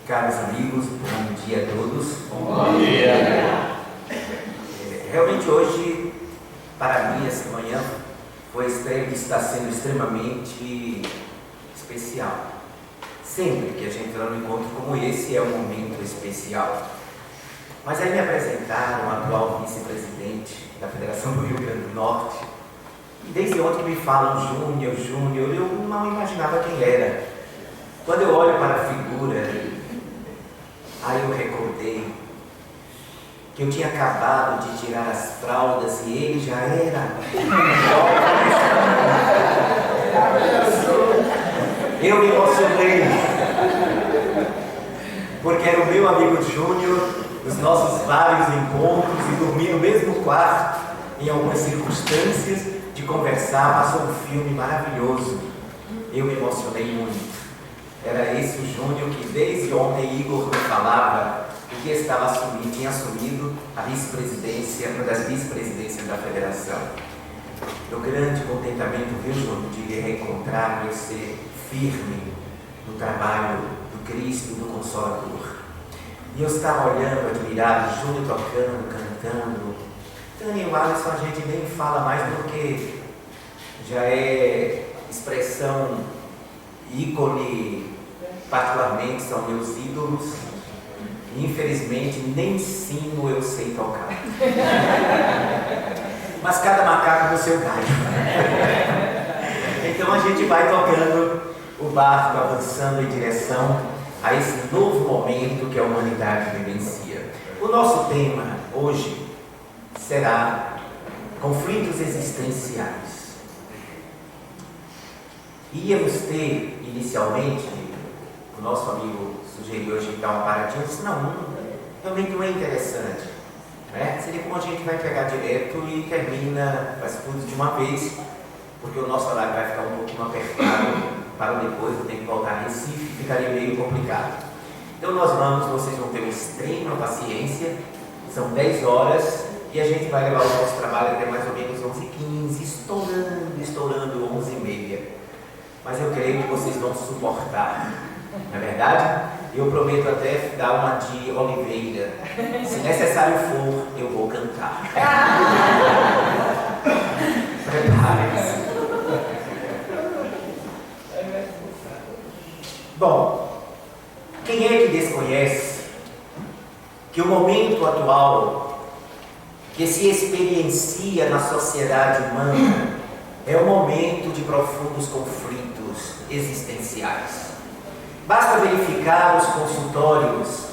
Caros amigos, bom dia a todos. Bom dia. Realmente hoje, para mim, essa manhã está sendo extremamente especial. Sempre que a gente está num encontro como esse, é um momento especial. Mas aí me apresentaram o atual vice-presidente da Federação do Rio Grande do Norte. E desde ontem me falam Júnior, eu não imaginava quem era. Quando eu olho para a figura, aí eu recordei que eu tinha acabado de tirar as fraldas e ele já era. Eu me emocionei, porque era o meu amigo Júnior, os nossos vários encontros e dormir no mesmo quarto, em algumas circunstâncias, de conversar, passou um filme maravilhoso. Eu me emocionei muito. Era esse o Júnior que desde ontem Igor me falava que tinha assumido a vice-presidência, uma das vice-presidências da federação. Meu grande contentamento, viu, Júnior, de lhe reencontrar, de ser firme no trabalho do Cristo, do Consolador. E eu estava olhando, admirado, Júnior tocando, cantando. Tânia e o Alisson a gente nem fala mais porque já é expressão, ícone, particularmente são meus ídolos. Infelizmente, nem sino eu sei tocar. Mas cada macaco no seu galho. Então a gente vai tocando o barco, avançando em direção a esse novo momento que a humanidade vivencia. O nosso tema hoje será conflitos existenciais. Íamos ter, inicialmente, o nosso amigo sugeriu hoje dar uma paradinha, eu disse, não, realmente não é interessante, né? Seria como a gente vai pegar direto e termina, faz tudo de uma vez, porque o nosso horário vai ficar um pouquinho apertado para depois, eu tenho que voltar a Recife, ficaria meio complicado. Então vocês vão ter uma extrema paciência, são 10 horas, e a gente vai levar o nosso trabalho até mais ou menos 11h15, estourando 11h30. Mas eu creio que vocês vão suportar, não é verdade? Eu prometo até dar uma de Oliveira. Se necessário for, eu vou cantar. Preparem-se. Bom, quem é que desconhece que o momento atual que se experiencia na sociedade humana é um momento de profundos conflitos existenciais? Basta verificar os consultórios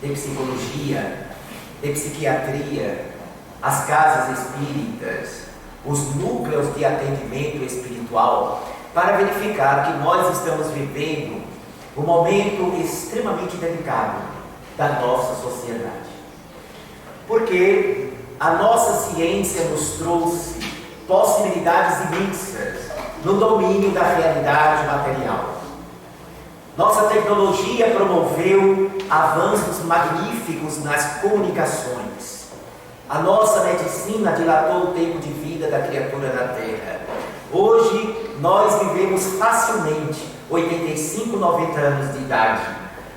de psicologia, de psiquiatria, as casas espíritas, os núcleos de atendimento espiritual, para verificar que nós estamos vivendo um momento extremamente delicado da nossa sociedade. Porque a nossa ciência nos trouxe possibilidades imensas no domínio da realidade material. Nossa tecnologia promoveu avanços magníficos nas comunicações. A nossa medicina dilatou o tempo de vida da criatura na Terra. Hoje, nós vivemos facilmente 85, 90 anos de idade.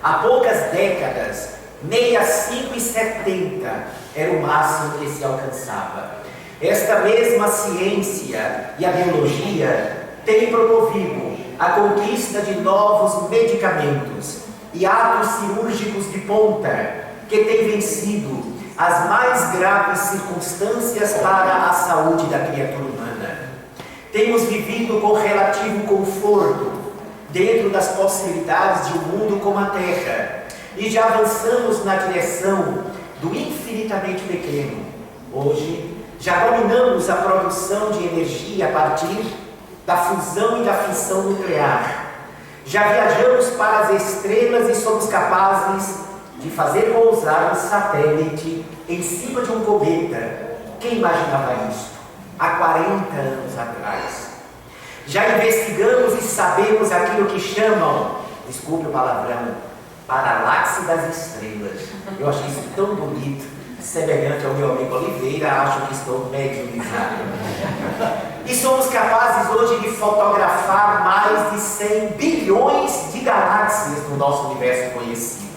Há poucas décadas, 65 e 70 era o máximo que se alcançava. Esta mesma ciência e a biologia têm promovido a conquista de novos medicamentos e atos cirúrgicos de ponta que têm vencido as mais graves circunstâncias para a saúde da criatura humana. Temos vivido com relativo conforto dentro das possibilidades de um mundo como a Terra e já avançamos na direção do infinitamente pequeno. Hoje, já dominamos a produção de energia a partir da fusão e da fissão nuclear. Já viajamos para as estrelas e somos capazes de fazer pousar um satélite em cima de um cometa. Quem imaginava isso? Há 40 anos atrás. Já investigamos e sabemos aquilo que chamam, desculpe o palavrão, paralaxe das estrelas. Eu achei isso tão bonito, semelhante ao meu amigo Oliveira, acho que estou mediunizado. E somos capazes hoje de fotografar mais de 100 bilhões de galáxias no nosso universo conhecido.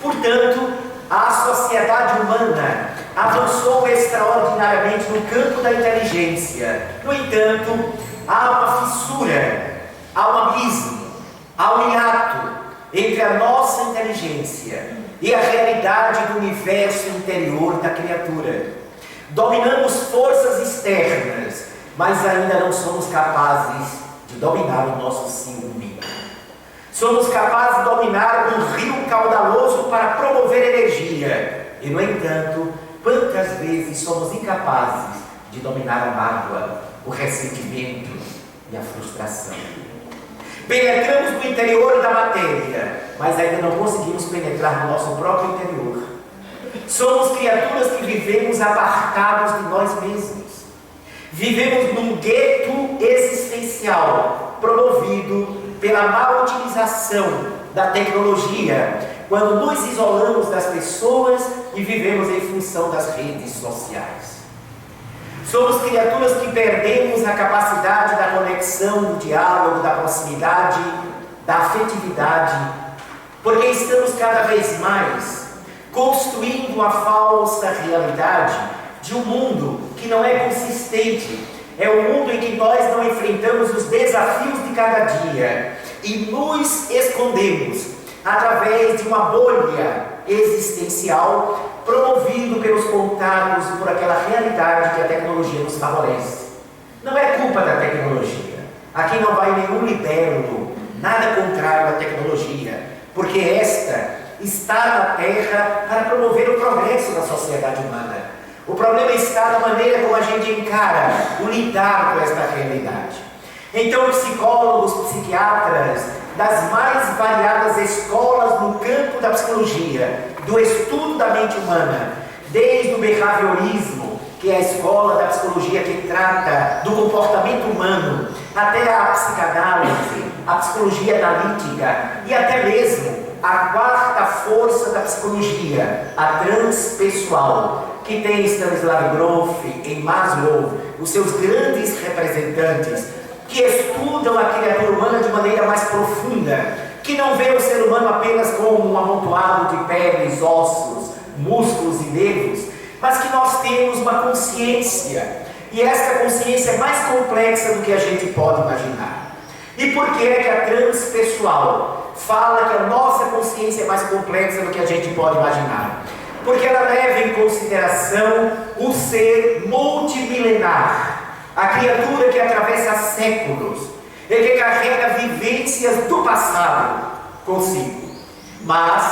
Portanto, a sociedade humana avançou extraordinariamente no campo da inteligência. No entanto, há uma fissura, há um abismo, há um hiato entre a nossa inteligência e a realidade do universo interior da criatura. Dominamos forças externas, mas ainda não somos capazes de dominar o nosso ciúme. Somos capazes de dominar um rio caudaloso para promover energia. E, no entanto, quantas vezes somos incapazes de dominar a mágoa, o ressentimento e a frustração? Penetramos no interior da matéria, mas ainda não conseguimos penetrar no nosso próprio interior. Somos criaturas que vivemos apartados de nós mesmos. Vivemos num gueto existencial promovido pela má utilização da tecnologia, quando nos isolamos das pessoas e vivemos em função das redes sociais. Somos criaturas que perdemos a capacidade da conexão, do diálogo, da proximidade, da afetividade, porque estamos cada vez mais construindo uma falsa realidade de um mundo que não é consistente. É um mundo em que nós não enfrentamos os desafios de cada dia e nos escondemos através de uma bolha existencial promovido pelos contatos por aquela realidade que a tecnologia nos favorece. Não é culpa da tecnologia. Aqui não vai nenhum libelo, nada contrário à tecnologia, porque esta está na Terra para promover o progresso da sociedade humana. O problema está na maneira como a gente encara o lidar com esta realidade. Então, psicólogos, psiquiatras, das mais variadas escolas no campo da psicologia, do estudo da mente humana, desde o behaviorismo, que é a escola da psicologia que trata do comportamento humano, até a psicanálise, a psicologia analítica e até mesmo a quarta força da psicologia, a transpessoal, que tem Stanislav Grof, em Maslow, os seus grandes representantes, que estudam a criatura humana de maneira mais profunda, que não vê o ser humano apenas como um amontoado de peles, ossos, músculos e nervos, mas que nós temos uma consciência, e esta consciência é mais complexa do que a gente pode imaginar. E por que é que a transpessoal fala que a nossa consciência é mais complexa do que a gente pode imaginar? Porque ela leva em consideração o ser multimilenar, a criatura que atravessa séculos e que carrega vivências do passado consigo. Mas,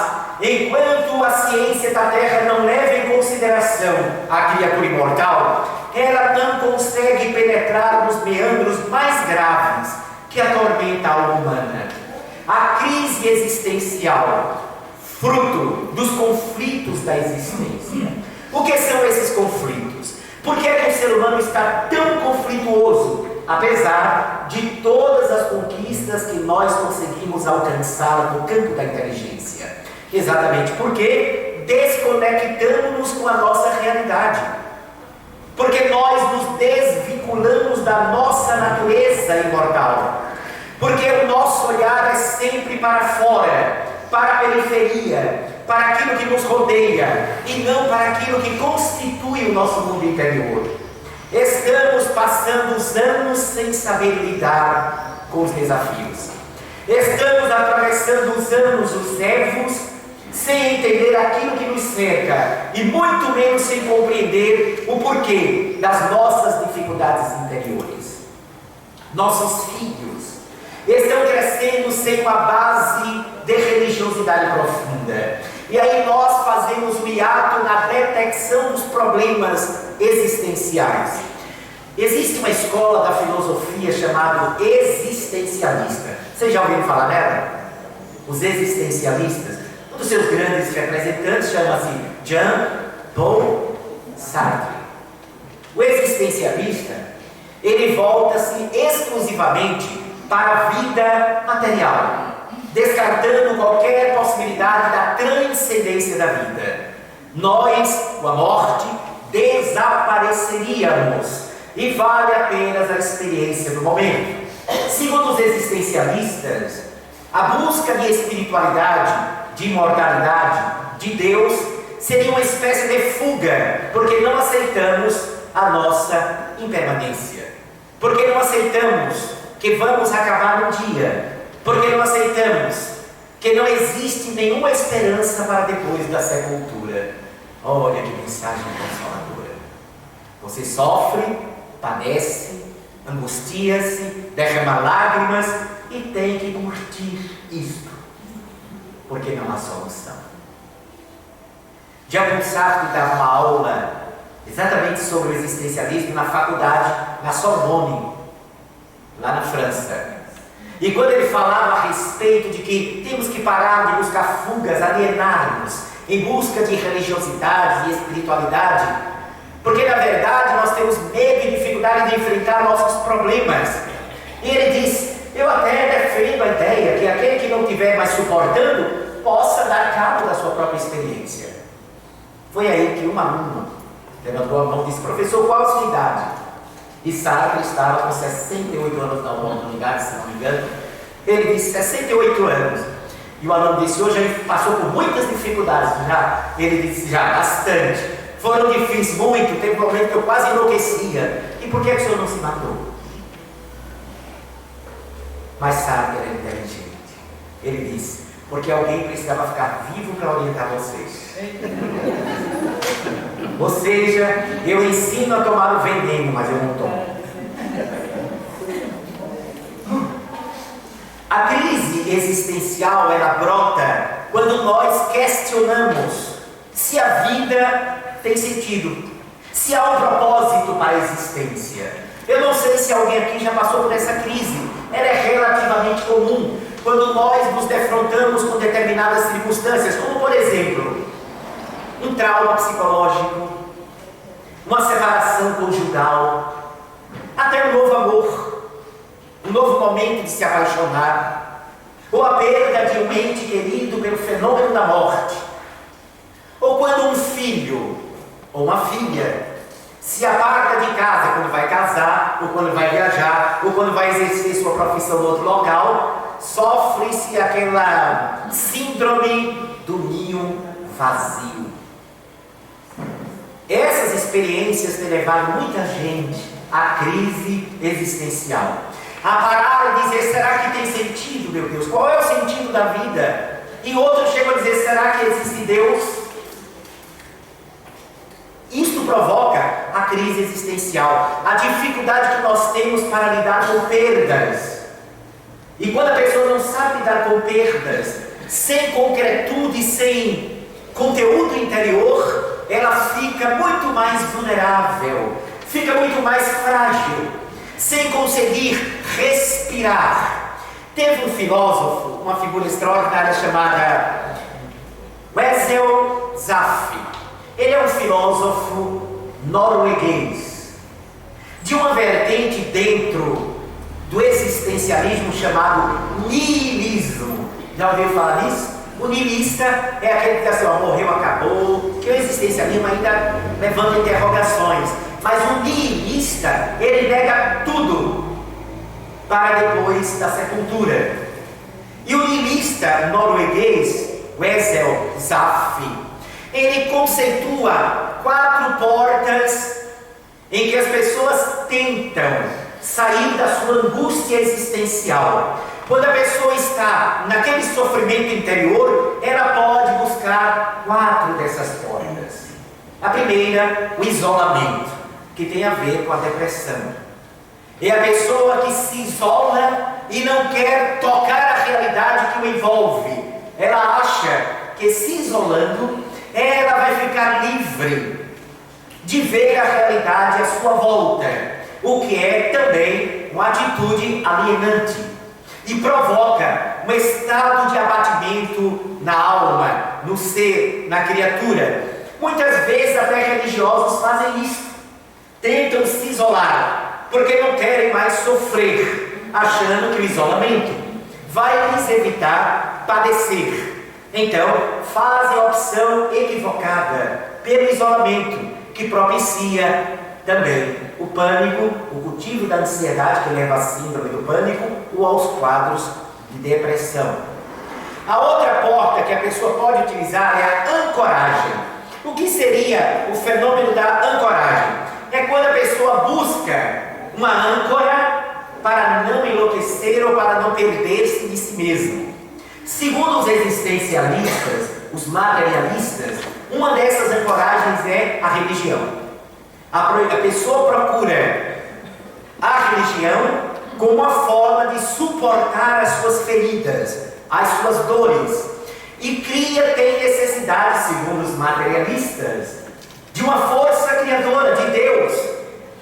enquanto a ciência da Terra não leva em consideração a criatura imortal, ela não consegue penetrar nos meandros mais graves que atormentam a alma humana. A crise existencial, fruto dos conflitos da existência. O que são esses conflitos? Por que é que o ser humano está tão conflituoso, apesar de todas as conquistas que nós conseguimos alcançar no campo da inteligência? Exatamente porque desconectamos-nos com a nossa realidade. Porque nós nos desvinculamos da nossa natureza imortal. Porque o nosso olhar é sempre para fora, para a periferia, para aquilo que nos rodeia, e não para aquilo que constitui o nosso mundo interior. Estamos passando os anos sem saber lidar com os desafios. Estamos atravessando os anos, os séculos, sem entender aquilo que nos cerca, e muito menos sem compreender o porquê das nossas dificuldades interiores. Nossos filhos estão crescendo sem uma base de religiosidade profunda. E aí nós fazemos o hiato na detecção dos problemas existenciais. Existe uma escola da filosofia chamada existencialista. Vocês já ouviram falar nela? Os existencialistas. Um dos seus grandes representantes chama-se Jean-Paul Sartre. O existencialista, ele volta-se exclusivamente para a vida material, descartando qualquer possibilidade da transcendência da vida. Nós, com a morte, desapareceríamos e vale apenas a experiência do momento. Segundo os existencialistas, a busca de espiritualidade, de imortalidade, de Deus seria uma espécie de fuga, porque não aceitamos a nossa impermanência, porque não aceitamos que vamos acabar um dia, porque não aceitamos que não existe nenhuma esperança para depois da sepultura. Olha que mensagem consoladora. Você sofre, padece, angustia-se, derrama lágrimas e tem que curtir isto, porque não há solução. Jean-Paul Sartre dava uma aula exatamente sobre o existencialismo na faculdade, na Sorbonne, lá na França. E quando ele falava a respeito de que temos que parar de buscar fugas, alienar-nos em busca de religiosidade e espiritualidade, porque na verdade nós temos medo e dificuldade de enfrentar nossos problemas. E ele diz: eu até defendo a ideia que aquele que não estiver mais suportando possa dar cabo da sua própria experiência. Foi aí que um aluno levantou a mão e disse: professor, qual a sua idade? E Sartre estava com 68 anos na oportunidade, se não me engano. Ele disse: 68 anos. E o aluno disse: hoje ele passou por muitas dificuldades. Já? Ele disse: já, bastante. Foram difíceis, muito. Teve um momento que eu quase enlouquecia. E por que o senhor não se matou? Mas Sartre era inteligente. Ele disse: porque alguém precisava ficar vivo para orientar vocês. Ou seja, eu ensino a tomar o veneno, mas eu não tomo. A crise existencial, ela brota quando nós questionamos se a vida tem sentido, se há um propósito para a existência. Eu não sei se alguém aqui já passou por essa crise. Ela é relativamente comum quando nós nos defrontamos com determinadas circunstâncias, como por exemplo, um trauma psicológico, uma separação conjugal, até um novo amor, um novo momento de se apaixonar, ou a perda de um ente querido pelo fenômeno da morte, ou quando um filho ou uma filha se aparta de casa quando vai casar, ou quando vai viajar, ou quando vai exercer sua profissão em outro local, sofre-se aquela síndrome do ninho vazio. Essas experiências têm levado muita gente à crise existencial, a parar e dizer: será que tem sentido, meu Deus? Qual é o sentido da vida? E outros chegam a dizer: será que existe Deus? Isto provoca a crise existencial, a dificuldade que nós temos para lidar com perdas. E quando a pessoa não sabe lidar com perdas, sem concretude, sem conteúdo interior, ela fica muito mais vulnerável, fica muito mais frágil, sem conseguir respirar. Teve um filósofo, uma figura extraordinária chamada Wessel Zaff. Ele é um filósofo norueguês, de uma vertente dentro do existencialismo chamado niilismo. Já ouviu falar nisso? O niilista é aquele que diz assim: ó, morreu, acabou, que o existencialismo ainda levanta interrogações. Mas o niilista, ele nega tudo para depois da sepultura. E o niilista norueguês, Wessel Zaff, ele conceitua 4 portas em que as pessoas tentam sair da sua angústia existencial. Quando a pessoa está naquele sofrimento interior, ela pode buscar 4 dessas portas. A primeira, o isolamento, que tem a ver com a depressão. É a pessoa que se isola e não quer tocar a realidade que o envolve. Ela acha que se isolando, ela vai ficar livre de ver a realidade à sua volta, o que é também uma atitude alienante e provoca um estado de abatimento na alma, no ser, na criatura. Muitas vezes até religiosos fazem isso, tentam se isolar porque não querem mais sofrer, achando que o isolamento vai lhes evitar padecer. Então, fazem a opção equivocada pelo isolamento, que propicia também o pânico, o cultivo da ansiedade, que leva à síndrome do pânico, ou aos quadros de depressão. A outra porta que a pessoa pode utilizar é a ancoragem. O que seria o fenômeno da ancoragem? É quando a pessoa busca uma âncora para não enlouquecer ou para não perder-se de si mesmo. Segundo os existencialistas, os materialistas, uma dessas ancoragens é a religião. A pessoa procura a religião como uma forma de suportar as suas feridas, as suas dores, e tem necessidade, segundo os materialistas, de uma força criadora de Deus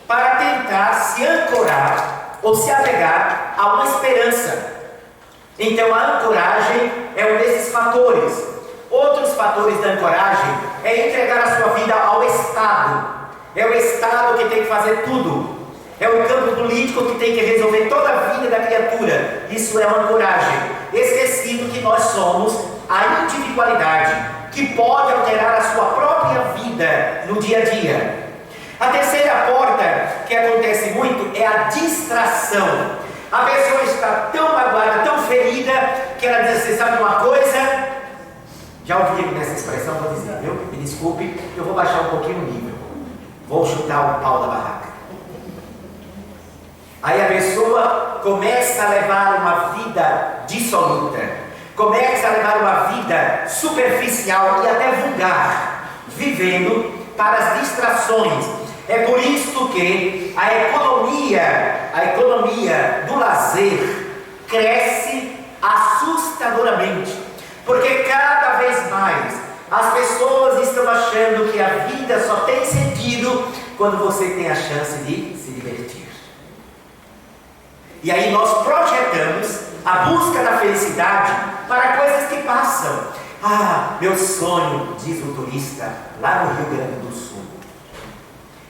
para tentar se ancorar ou se apegar a uma esperança. Então a ancoragem é um desses fatores. Outros fatores da ancoragem é entregar a sua vida ao Estado. É o Estado que tem que fazer tudo. É o campo político que tem que resolver toda a vida da criatura. Isso é uma ancoragem. Esquecido que nós somos a individualidade que pode alterar a sua própria vida no dia a dia. A terceira porta que acontece muito é a distração. A pessoa está tão magoada, tão ferida, que ela diz: você sabe uma coisa? Já ouviram nessa expressão? Vou dizer, viu? Me desculpe, eu vou baixar um pouquinho o nível. Vou chutar o pau da barraca. Aí a pessoa começa a levar uma vida dissoluta, começa a levar uma vida superficial e até vulgar, vivendo para as distrações. É por isso que a economia do lazer cresce assustadoramente, porque cada vez mais as pessoas estão achando que a vida só tem sentido quando você tem a chance de se divertir. E aí nós projetamos a busca da felicidade para coisas que passam. Ah, meu sonho, diz o turista lá no Rio Grande do Sul,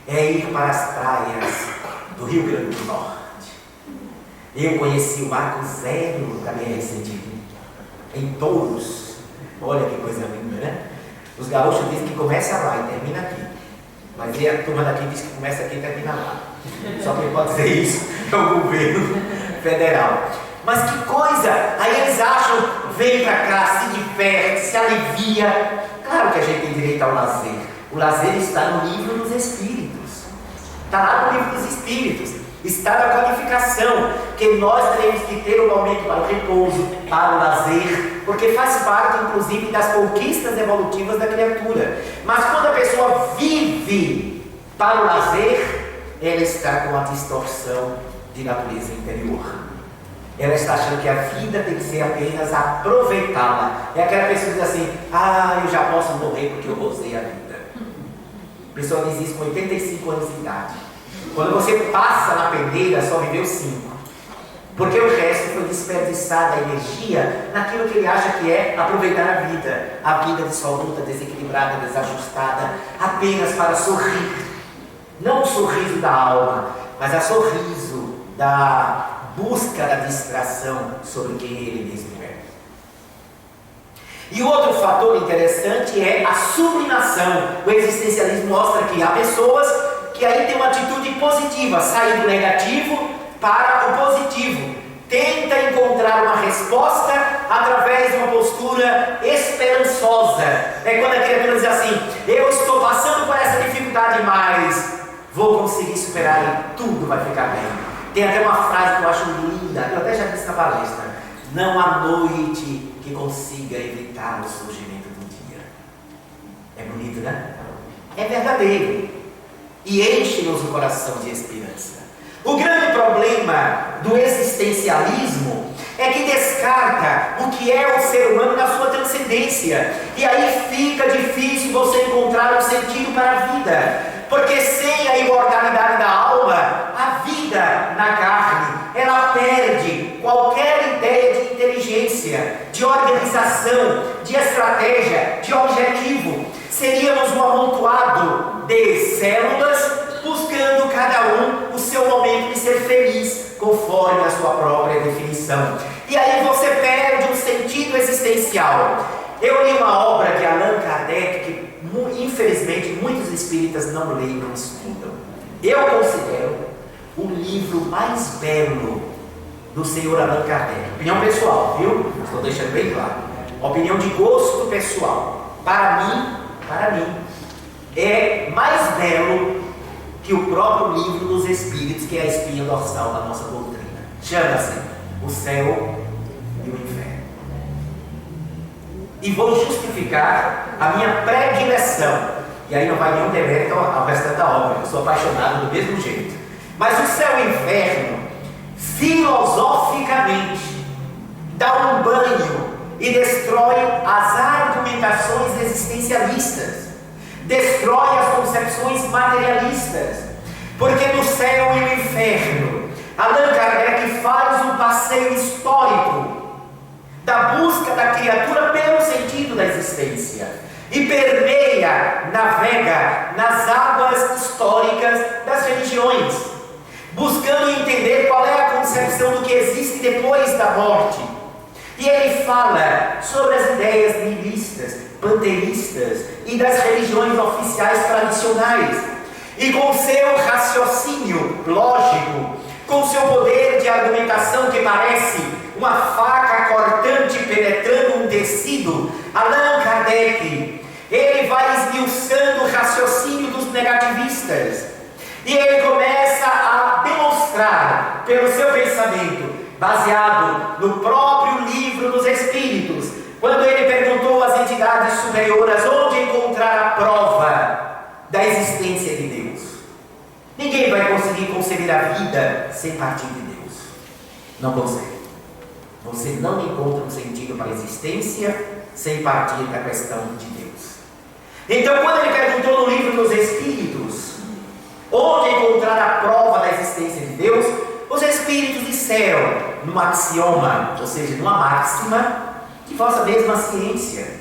é ir para as praias do Rio Grande do Norte. Eu conheci o Marco Zero da BR-120 em Touros. Olha que coisa linda, né? Os gaúchos dizem que começa lá e termina aqui, mas a turma daqui diz que começa aqui e termina lá. Só quem pode dizer isso é o governo federal. Mas que coisa! Aí eles acham, vem para cá, se diverte, se alivia. Claro que a gente tem direito ao lazer. O lazer está no livro dos Espíritos. Está lá no livro dos Espíritos. Está na codificação, que nós teremos que ter um momento para o repouso, para o lazer, porque faz parte, inclusive, das conquistas evolutivas da criatura. Mas quando a pessoa vive para o lazer, ela está com uma distorção de natureza interior. Ela está achando que a vida tem que ser apenas aproveitá-la. É aquela pessoa que diz assim: ah, eu já posso morrer porque eu gozei a vida. A pessoa diz isso com 85 anos de idade. Quando você passa na pendeira, só viveu 5. Porque o resto foi desperdiçada a energia naquilo que ele acha que é aproveitar a vida dissoluta, desequilibrada, desajustada, apenas para sorrir. Não o sorriso da alma, mas o sorriso da busca da distração sobre quem ele mesmo é. E outro fator interessante é a sublimação. O existencialismo mostra que há pessoas que aí tem uma atitude positiva, sai do negativo para o positivo. Tenta encontrar uma resposta através de uma postura esperançosa. É quando a criatura diz assim: eu estou passando por essa dificuldade, mas vou conseguir superar e tudo vai ficar bem. Tem até uma frase que eu acho linda, eu até já disse na palestra: não há noite que consiga evitar o surgimento do dia. É bonito, né? É verdadeiro. E enche-nos o coração de esperança. O grande problema do existencialismo é que descarta o que é o ser humano na sua transcendência. E aí fica difícil você encontrar um sentido para a vida. Porque sem a imortalidade da alma, a vida na carne, ela perde qualquer ideia de inteligência, de organização, de estratégia, de objetivo. Seríamos um amontoado de células buscando cada um o seu momento de ser feliz, conforme a sua própria definição. E aí você perde um sentido existencial. Eu li uma obra de Allan Kardec que, infelizmente, muitos espíritas não leem, não estudam. Eu considero o livro mais belo do senhor Allan Kardec. Opinião pessoal, viu? Estou deixando bem claro. opinião de gosto pessoal, para mim, é mais belo que o próprio livro dos Espíritos, que é a espinha dorsal da nossa doutrina. Chama-se O Céu e o Inferno. E vou justificar a minha predileção. E aí não vai nenhum demérito ao restante da obra, eu sou apaixonado do mesmo jeito. Mas o céu e o inferno, filosoficamente, dá um banho e destrói as argumentações existencialistas, destrói as concepções materialistas, porque no céu e no inferno, Allan Kardec faz um passeio histórico da busca da criatura pelo sentido da existência e permeia, navega nas águas históricas das religiões, buscando entender qual é a concepção do que existe depois da morte. E ele fala sobre as ideias nihilistas, panteístas e das religiões oficiais tradicionais. E com seu raciocínio lógico, com seu poder de argumentação que parece uma faca cortante penetrando um tecido, Allan Kardec, ele vai esmiuçando o raciocínio dos negativistas. E ele começa a demonstrar, pelo seu pensamento, baseado no próprio livro dos Espíritos, quando ele perguntou às entidades superiores onde encontrar a prova da existência de Deus. Ninguém vai conseguir conceber a vida sem partir de Deus. Não consegue. Você não encontra um sentido para a existência sem partir da questão de Deus. Então, quando ele perguntou no livro dos Espíritos onde encontrar a prova da existência de Deus, os Espíritos disseram num axioma, ou seja, numa máxima de vossa mesma ciência,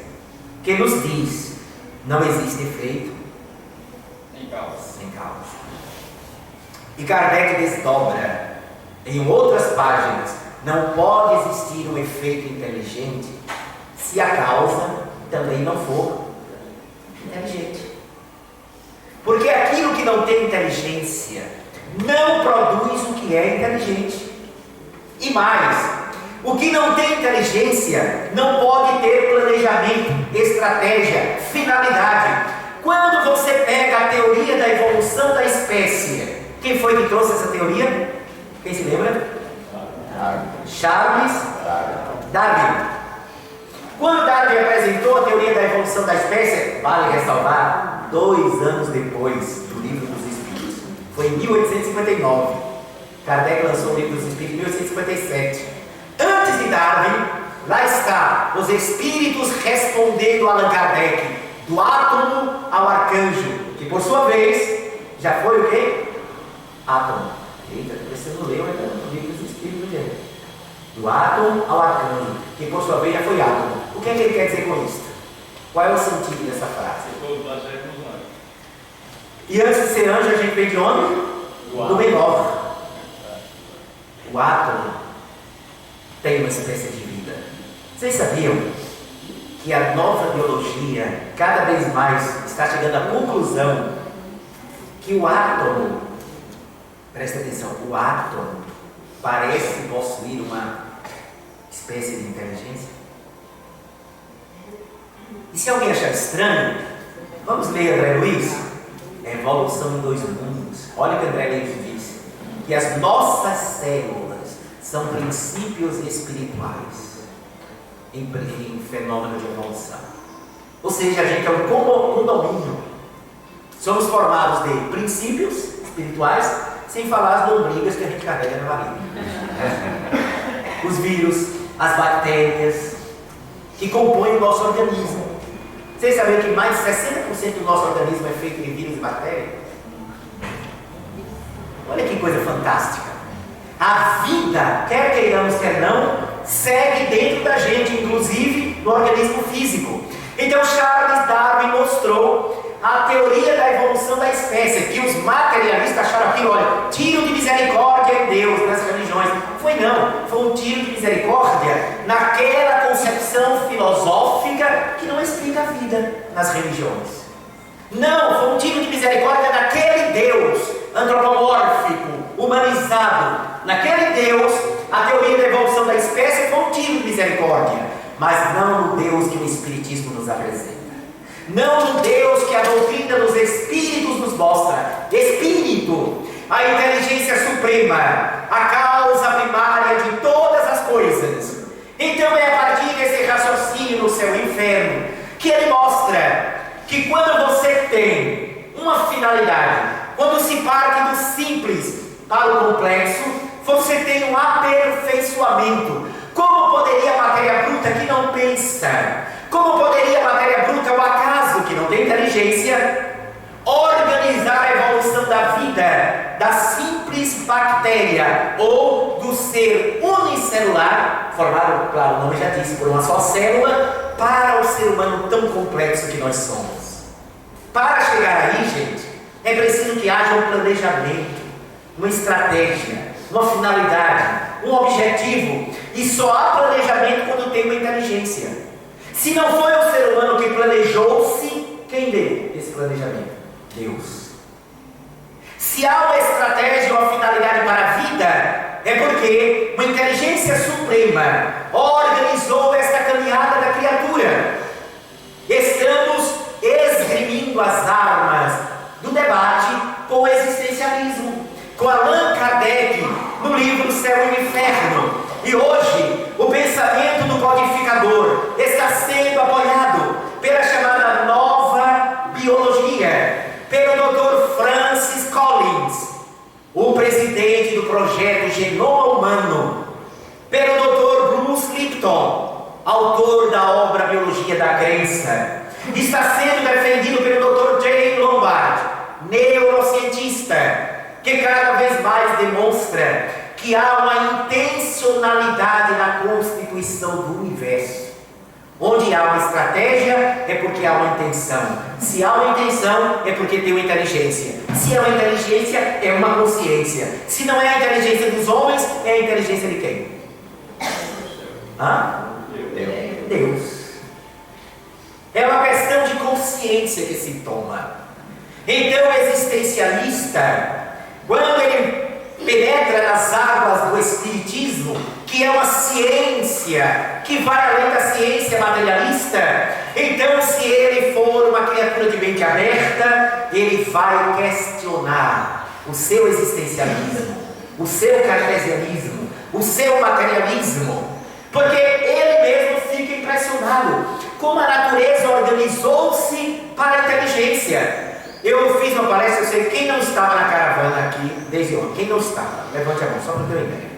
que nos diz: não existe efeito Sem causa. sem causa. E Kardec desdobra em outras páginas: não pode existir um efeito inteligente se a causa também não for inteligente. Porque aquilo que não tem inteligência não produz o que é inteligente. E mais, o que não tem inteligência não pode ter planejamento, estratégia, finalidade. Quando você pega a teoria da evolução da espécie, quem foi que trouxe essa teoria? Quem se lembra? Charles Darwin. Quando Darwin apresentou a teoria da evolução da espécie, vale ressalvar, 2 anos depois do livro dos Espíritos, foi em 1859. Kardec lançou o livro dos Espíritos em 1857. Antes de Darwin, lá está os Espíritos respondendo a Allan Kardec, do átomo ao arcanjo, que por sua vez já foi o quê? Átomo. Eita, você não leu ainda o livro dos Espíritos, gente. Do átomo ao arcanjo, que por sua vez já foi átomo. O que é que ele quer dizer com isso? Qual é o sentido dessa frase? E antes de ser anjo, a gente vem de onde? Do menor. O átomo tem uma espécie de vida. Vocês sabiam que a nova biologia cada vez mais está chegando à conclusão que o átomo, presta atenção, o átomo parece possuir uma espécie de inteligência? E se alguém achar estranho, vamos ler André Luiz? Evolução em 2 mundos. Olha o que André Luiz diz: que as nossas células são princípios espirituais em fenômeno de evolução. Ou seja, a gente é um condomínio. Somos formados de princípios espirituais, sem falar as lombrigas que a gente carrega na barriga. Os vírus, as bactérias que compõem o nosso organismo. Vocês sabiam que mais de 60% do nosso organismo é feito de vírus e bactérias? Olha que coisa fantástica. A vida, quer queiramos, quer não, segue dentro da gente, inclusive no organismo físico. Então Charles Darwin mostrou a teoria da evolução da espécie, que os materialistas acharam aquilo, olha, tiro de misericórdia em Deus nas religiões. Foi um tiro de misericórdia naquela concepção filosófica que não explica a vida nas religiões. Não, foi um tiro de misericórdia naquele Deus antropomórfico, humanizado. Naquele Deus, a teoria da evolução da espécie foi um tiro de misericórdia. mas não no Deus que o Espiritismo nos apresenta. Não no Deus que a doutrina dos Espíritos nos mostra. Espírito, a inteligência suprema, a causa primária de todas as coisas. Então é a partir desse raciocínio no céu e inferno que ele mostra que quando você tem uma finalidade, quando se parte do simples para o complexo, você tem um aperfeiçoamento. Como poderia a matéria bruta que não pensa, como poderia a matéria bruta, o acaso que não tem inteligência, organizar a evolução da vida, da simples bactéria ou do ser unicelular, formado, claro, o nome já disse, por uma só célula, para o ser humano tão complexo que nós somos. Para chegar aí, gente, é preciso que haja um planejamento, uma estratégia, uma finalidade, um objetivo, e só há planejamento quando tem uma inteligência. Se não foi o ser humano que planejou-se, quem deu esse planejamento? Deus. Se há uma estratégia, uma finalidade para a vida, é porque uma inteligência suprema organizou esta caminhada da criatura. Estamos esgrimindo as armas do debate com o existencialismo, com Allan Kardec, no livro Céu e Inferno. E hoje, o pensamento do codificador está sendo apoiado pela chamada nova biologia, pelo Dr. Francis Collins, o presidente do projeto Genoma Humano, pelo Dr. Bruce Lipton, autor da obra Biologia da Crença. Está sendo defendido pelo Dr. J. Lombard, neurocientista, que cada vez mais demonstra que há uma intencionalidade na constituição do universo. Onde há uma estratégia, é porque há uma intenção. Se há uma intenção, é porque tem uma inteligência. Se é uma inteligência, é uma consciência. Se não é a inteligência dos homens, é a inteligência de quem? Deus. É uma questão de consciência que se toma. Então o existencialista, quando ele penetra nas águas do Espiritismo, que é uma ciência que vai além da ciência materialista, então se ele for uma criatura de mente aberta, ele vai questionar o seu existencialismo, o seu cartesianismo, o seu materialismo, porque ele mesmo fica impressionado como a natureza organizou-se para a inteligência. Eu fiz uma palestra, eu sei quem não estava na caravana aqui desde ontem. Quem não estava? Levante a mão, só para ter uma ideia.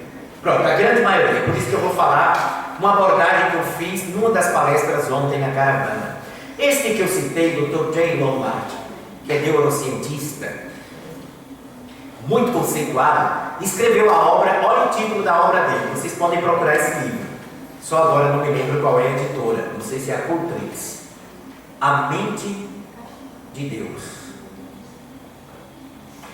Pronto, a grande maioria. Por isso que eu vou falar uma abordagem que eu fiz numa das palestras ontem na caravana. Este que eu citei, Dr. J. Lombard, que é neurocientista, muito conceituado, escreveu a obra, olha o título da obra dele, vocês podem procurar esse livro. Só agora não me lembro qual é a editora, não sei se é a Cultrix. A Mente de Deus.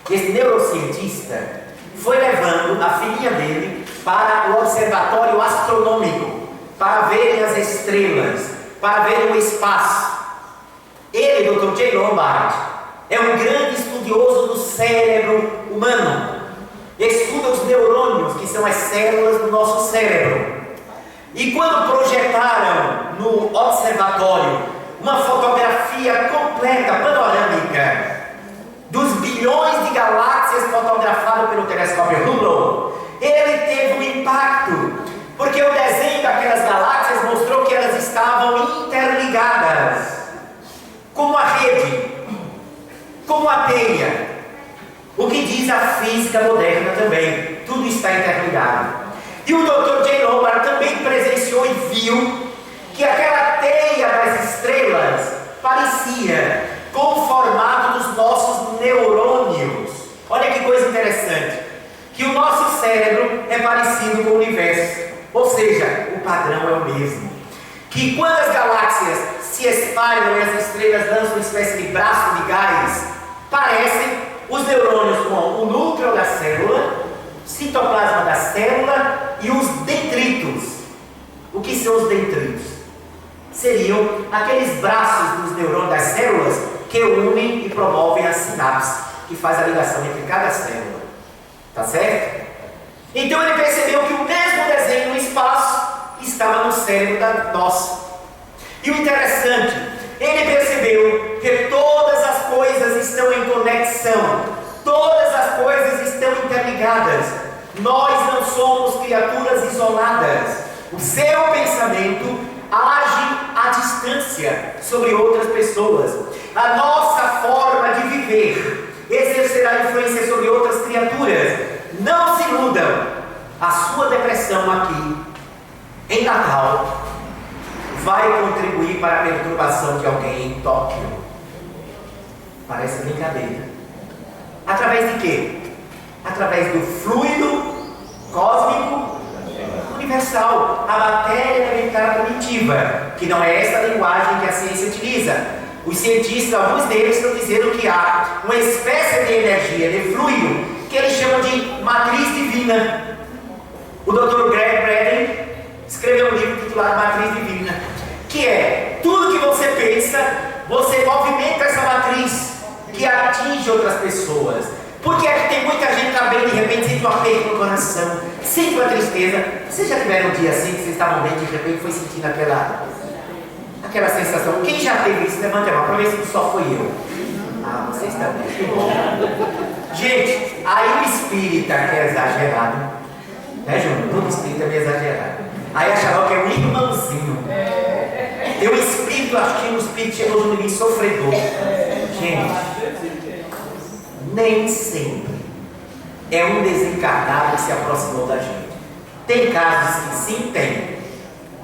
Esse neurocientista foi levando a filhinha dele para o observatório astronômico, para verem as estrelas, para verem o espaço. Ele, Dr. J. Lombard, é um grande estudioso do cérebro humano. Estuda os neurônios, que são as células do nosso cérebro. E quando projetaram no observatório uma fotografia completa, panorâmica, dos bilhões de galáxias fotografadas pelo telescópio Hubble, ele teve um impacto, porque o desenho daquelas galáxias mostrou que elas estavam interligadas, como a rede, como a teia. O que diz a física moderna também, tudo está interligado. E o Dr. J. Lombard também presenciou e viu que aquela teia das estrelas parecia com o formato dos nossos neurônios. Olha que coisa interessante, que o nosso cérebro é parecido com o universo, ou seja, o padrão é o mesmo. Que quando as galáxias se espalham e as estrelas lançam uma espécie de braço de gás, parecem os neurônios com o núcleo da célula, citoplasma da célula e os detritos. O que são os detritos? Seriam aqueles braços dos neurônios das células que unem e promovem a sinapse, que faz a ligação entre cada célula. Tá certo? Então ele percebeu que o mesmo desenho no espaço estava no cérebro da nossa. E o interessante, ele percebeu que todas as coisas estão em conexão, todas as coisas estão interligadas. Nós não somos criaturas isoladas. O seu pensamento age à distância sobre outras pessoas. A nossa forma de viver exercerá influência sobre outras criaturas. Não se iludam. A sua depressão aqui em Natal vai contribuir para a perturbação de alguém em Tóquio. Parece brincadeira. Através de quê? Através do fluido cósmico universal, a matéria elementar primitiva, que não é essa linguagem que a ciência utiliza. Os cientistas, alguns deles, estão dizendo que há uma espécie de energia, de fluido, que eles chamam de matriz divina. O Dr. Greg Braden escreveu um livro titulado Matriz Divina, que é tudo que você pensa, você movimenta essa matriz que atinge outras pessoas. Porque é que tem muita gente que está bem, de repente sente um aperto no coração, sente uma tristeza. Vocês já tiveram um dia assim que vocês estavam bem, de repente foi sentindo aquela sensação? Quem já teve isso? Levanta a mão para ver se só foi eu. Ah, vocês também, que bom. Gente, aí o espírita que é exagerado, né, Júnior? Todo espírita é meio exagerado. Aí achava que é um irmãozinho. Tem um espírito, acho que o espírito chegou junto de mim sofredor. Gente, nem sempre é um desencarnado que se aproximou da gente. Tem casos que sim tem.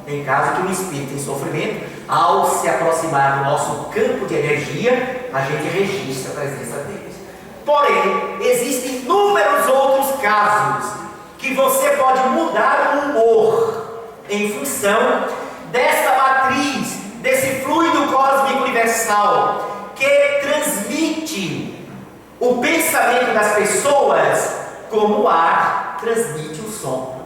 Tem casos que o espírito em sofrimento, ao se aproximar do nosso campo de energia, a gente registra a presença deles. Porém, existem inúmeros outros casos que você pode mudar o humor em função dessa matriz, desse fluido cósmico universal que transmite o pensamento das pessoas como o ar transmite o som.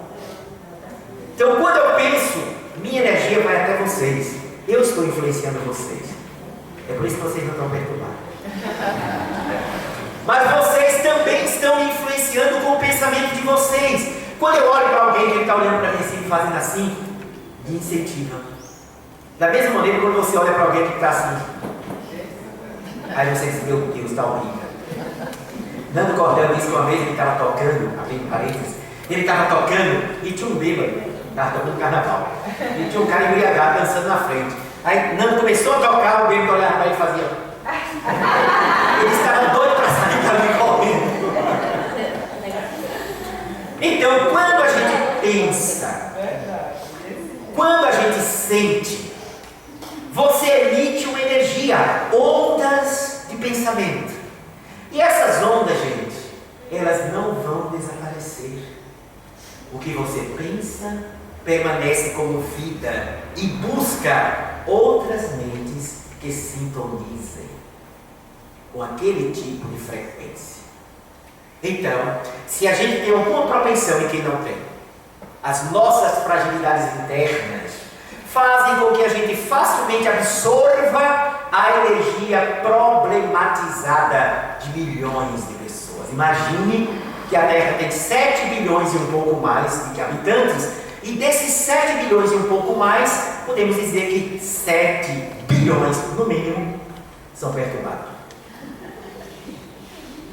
Então, quando eu penso, minha energia vai até vocês. Eu estou influenciando vocês. É por isso que vocês não estão perturbados. Mas vocês também estão me influenciando com o pensamento de vocês. Quando eu olho para alguém que ele está olhando para mim assim, fazendo assim, me incentiva. Da mesma maneira, quando você olha para alguém que está assim, aí você diz, meu Deus, está horrível. Nando Cordel disse que uma vez ele estava tocando, abrindo parênteses, ele estava tocando e tinha um bêbado, estava tocando carnaval, e tinha um cara embriagado dançando na frente. Aí Nando começou a tocar, o bêbado olhava para ele e fazia. Ele estava doido para sair dali correndo. Então, quando a gente pensa, quando a gente sente, você emite uma energia, ondas de pensamento. E essas ondas, gente, elas não vão desaparecer. O que você pensa permanece como vida e busca outras mentes que sintonizem com aquele tipo de frequência. Então, se a gente tem alguma propensão e quem não tem, as nossas fragilidades internas fazem com que a gente facilmente absorva a energia problematizada de milhões de pessoas. Imagine que a Terra tem 7 bilhões e um pouco mais de habitantes, e desses 7 bilhões e um pouco mais, podemos dizer que 7 bilhões, no mínimo, são perturbados.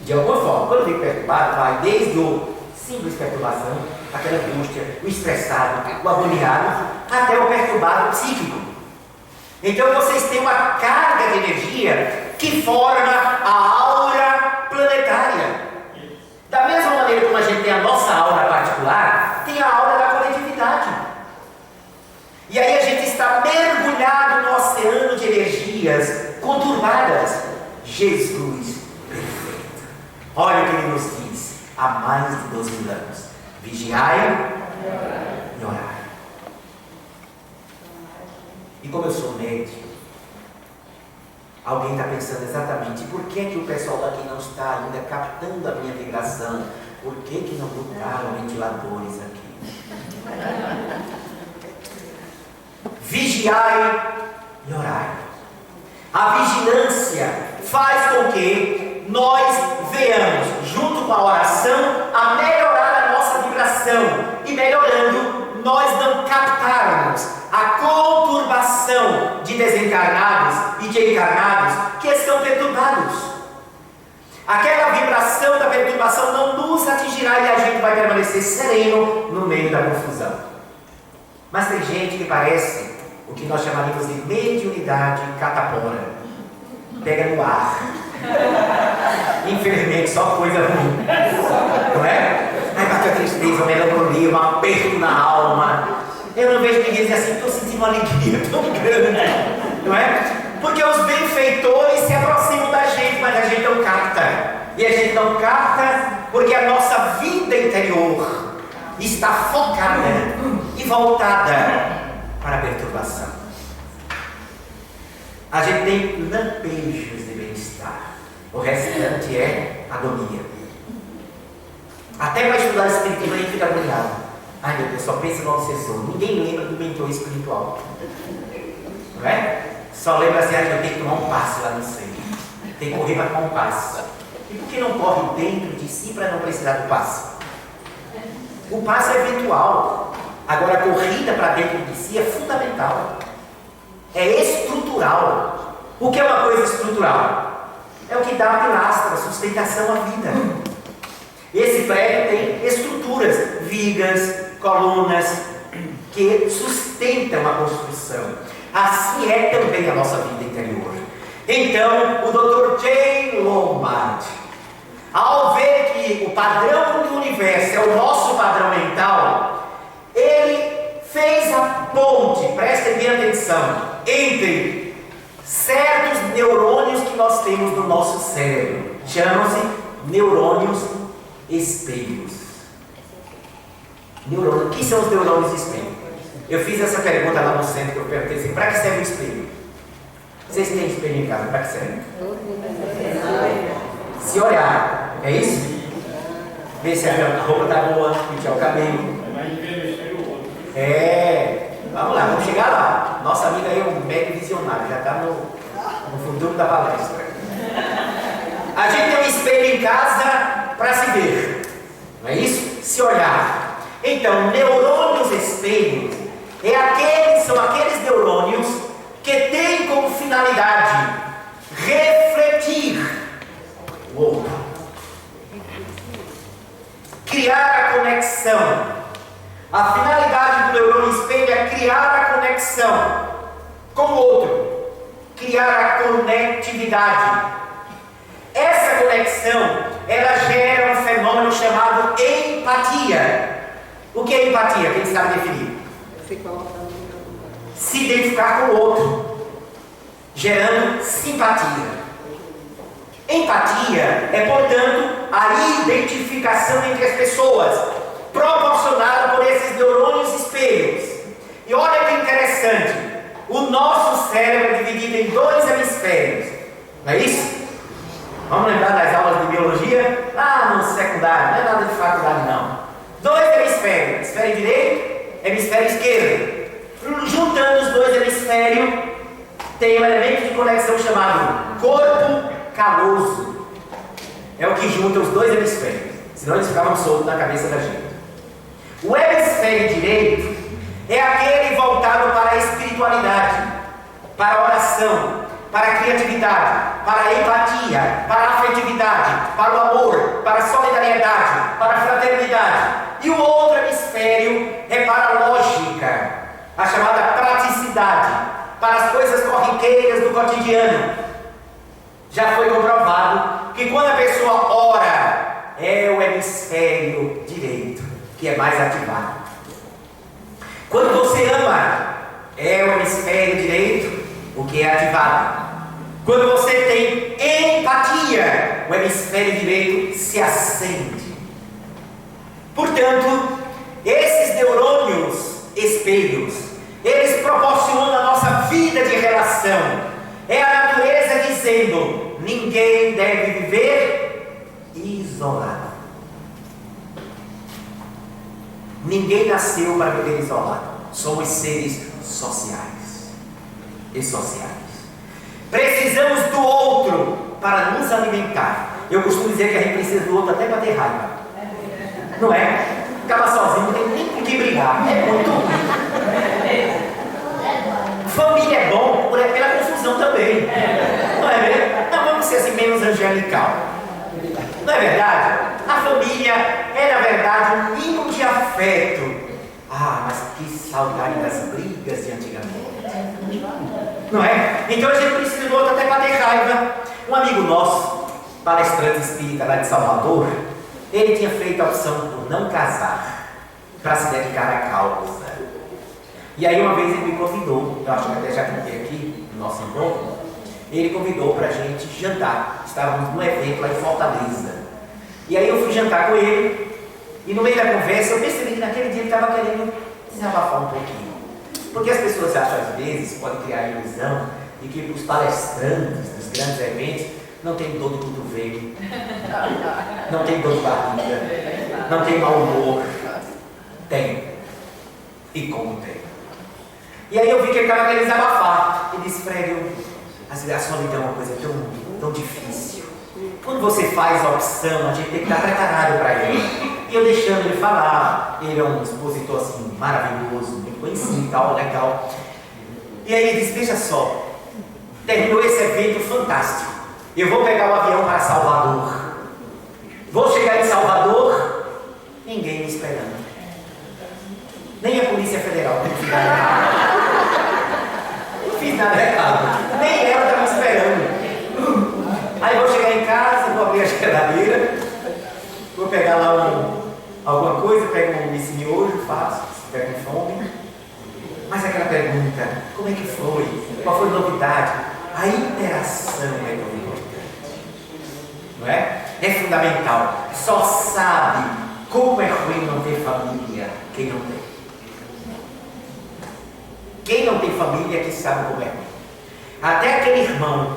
De alguma forma, quando eu digo perturbado, vai desde o simples perturbação, aquela angústia, o estressado, o agoniado, até o perturbado psíquico. Então vocês têm uma carga de energia que forma a aura planetária. Da mesma maneira como a gente tem a nossa aura particular, tem a aura da coletividade. E aí a gente está mergulhado no oceano de energias conturbadas. Jesus perfeito. Olha o que ele nos diz há mais de 12 mil anos. Vigiai e orai. E como eu sou médico, alguém está pensando exatamente por que o pessoal daqui não está ainda captando a minha vibração? Por que não botaram ventiladores aqui? Vigiai e orai. A vigilância faz com que nós venhamos, junto com a oração, a melhorar a nossa vibração e melhorando nós não captarmos a conturbação de desencarnados e de encarnados que estão perturbados. Aquela vibração da perturbação não nos atingirá e a gente vai permanecer sereno no meio da confusão. Mas tem gente que parece o que nós chamaríamos de mediunidade catapora. Pega no ar. Infelizmente, só coisa ruim. Não é? Aí bateu a tristeza, uma melancolia, um aperto na alma. Eu não vejo ninguém dizer assim, estou sentindo uma alegria tão grande. Não é? Porque os benfeitores se aproximam da gente, mas a gente não capta. E a gente não capta porque a nossa vida interior está focada e voltada para a perturbação. A gente tem lampejos de bem-estar. O restante é agonia. Até para estudar espiritismo a gente fica agoniado. Ai meu Deus, só pensa no obsessor. Ninguém lembra do mentor espiritual. Não é? Só lembra assim, eu tenho que tomar um passo lá no centro. Tem que correr para tomar um passo. E por que não corre dentro de si para não precisar do passo? O passo é eventual. Agora a corrida para dentro de si é fundamental. É estrutural. O que é uma coisa estrutural? É o que dá a pilastra, a sustentação à vida. Esse prédio tem estruturas, vigas, colunas, que sustentam a construção. Assim é também a nossa vida interior. Então, o Dr. J. Lombard, ao ver que o padrão do universo é o nosso padrão mental, ele fez a ponte, prestem bem atenção, entre certos neurônios que nós temos no nosso cérebro. Chamam-se neurônios espelhos. O que são os neurônios espelhos? Eu fiz essa pergunta lá no centro, que eu perguntei assim, para que serve o espelho? Vocês têm espelho em casa, para que serve? Se olhar, é isso? Ver se a roupa está boa, pentear o cabelo. Vamos lá, vamos chegar lá. Nossa amiga aí é um médico visionário, já está no futuro da palestra. A gente tem um espelho em casa para se ver, não é isso? Se olhar. Então, neurônios espelhos são aqueles neurônios que têm como finalidade refletir o outro, criar a conexão. A finalidade do neurônio espelho é criar a conexão com o outro, criar a conectividade. Essa conexão, ela gera um fenômeno chamado empatia. O que é empatia? Quem sabe definir? Se identificar com o outro, gerando simpatia. Empatia é, portanto, a identificação entre as pessoas, proporcionada por esses neurônios espelhos. E olha que interessante, o nosso cérebro é dividido em 2 hemisférios, não é isso? Vamos lembrar das aulas de biologia? Lá no secundário, não é nada de faculdade não. 2 hemisférios, hemisfério direito, hemisfério esquerdo. Juntando os 2 hemisférios, tem um elemento de conexão chamado corpo caloso. É o que junta os 2 hemisférios, senão eles ficavam soltos na cabeça da gente. O hemisfério direito é aquele voltado para a espiritualidade, para a oração, para a criatividade, para a empatia, para a afetividade, para o amor, para a solidariedade, para a fraternidade. E o outro hemisfério é para a lógica, a chamada praticidade, para as coisas corriqueiras do cotidiano. Já foi comprovado que quando a pessoa ora, é o hemisfério direito que é mais ativado. Quando você ama, é o hemisfério direito o que é ativado. Quando você tem empatia, o hemisfério direito se acende. Portanto, esses neurônios espelhos, eles proporcionam a nossa vida de relação. É a natureza dizendo: ninguém deve viver isolado. Ninguém nasceu para viver isolado. Somos seres sociais e sociais. Precisamos do outro para nos alimentar. Eu costumo dizer que a gente precisa do outro até para ter raiva. Não é? Acaba sozinho, não tem nem com que brigar. É muito ruim. Família é bom pela confusão também. Não é mesmo? Não vamos ser assim menos angelical. Não é verdade? A família é, na verdade, um mínimo de afeto. Ah, mas que saudade das brigas de antigamente. Não é? Então a gente precisa do outro até para ter raiva. Um amigo nosso, palestrante espírita lá de Salvador, ele tinha feito a opção por não casar, para se dedicar à causa. E aí uma vez ele me convidou, eu acho que até já contei aqui no nosso encontro, ele convidou para a gente jantar. Estávamos num evento lá em Fortaleza. E aí eu fui jantar com ele, e no meio da conversa eu percebi que naquele dia ele estava querendo desabafar um pouquinho. Porque as pessoas acham às vezes, podem criar a ilusão, de que os palestrantes dos grandes eventos não tem dor de cotovelo, não tem dor de barriga, não tem mau humor. Tem. E como tem. E aí eu vi que ele estava querendo desabafar. E disse, Fred, a solidão é uma coisa tão difícil. Quando você faz a opção, a gente tem que estar preparado para ele. E eu deixando ele falar, ele é um expositor assim, maravilhoso, muito conhecido e tal, legal. E aí ele disse, veja só, terminou esse evento fantástico. Eu vou pegar o avião para Salvador. Vou chegar em Salvador, ninguém me esperando. Nem a Polícia Federal não fiz nada. Não fiz nada errado. Nem ela está me esperando. Aí vou chegar em casa, vou abrir a geladeira, vou pegar lá alguma coisa, pego esse miojo, faço, se tiver com fome. Mas aquela pergunta, como é que foi? Qual foi a novidade? A interação é tão importante. Não é? É fundamental. Só sabe como é ruim não ter família quem não tem. Quem não tem família é que sabe como é ruim. Até aquele irmão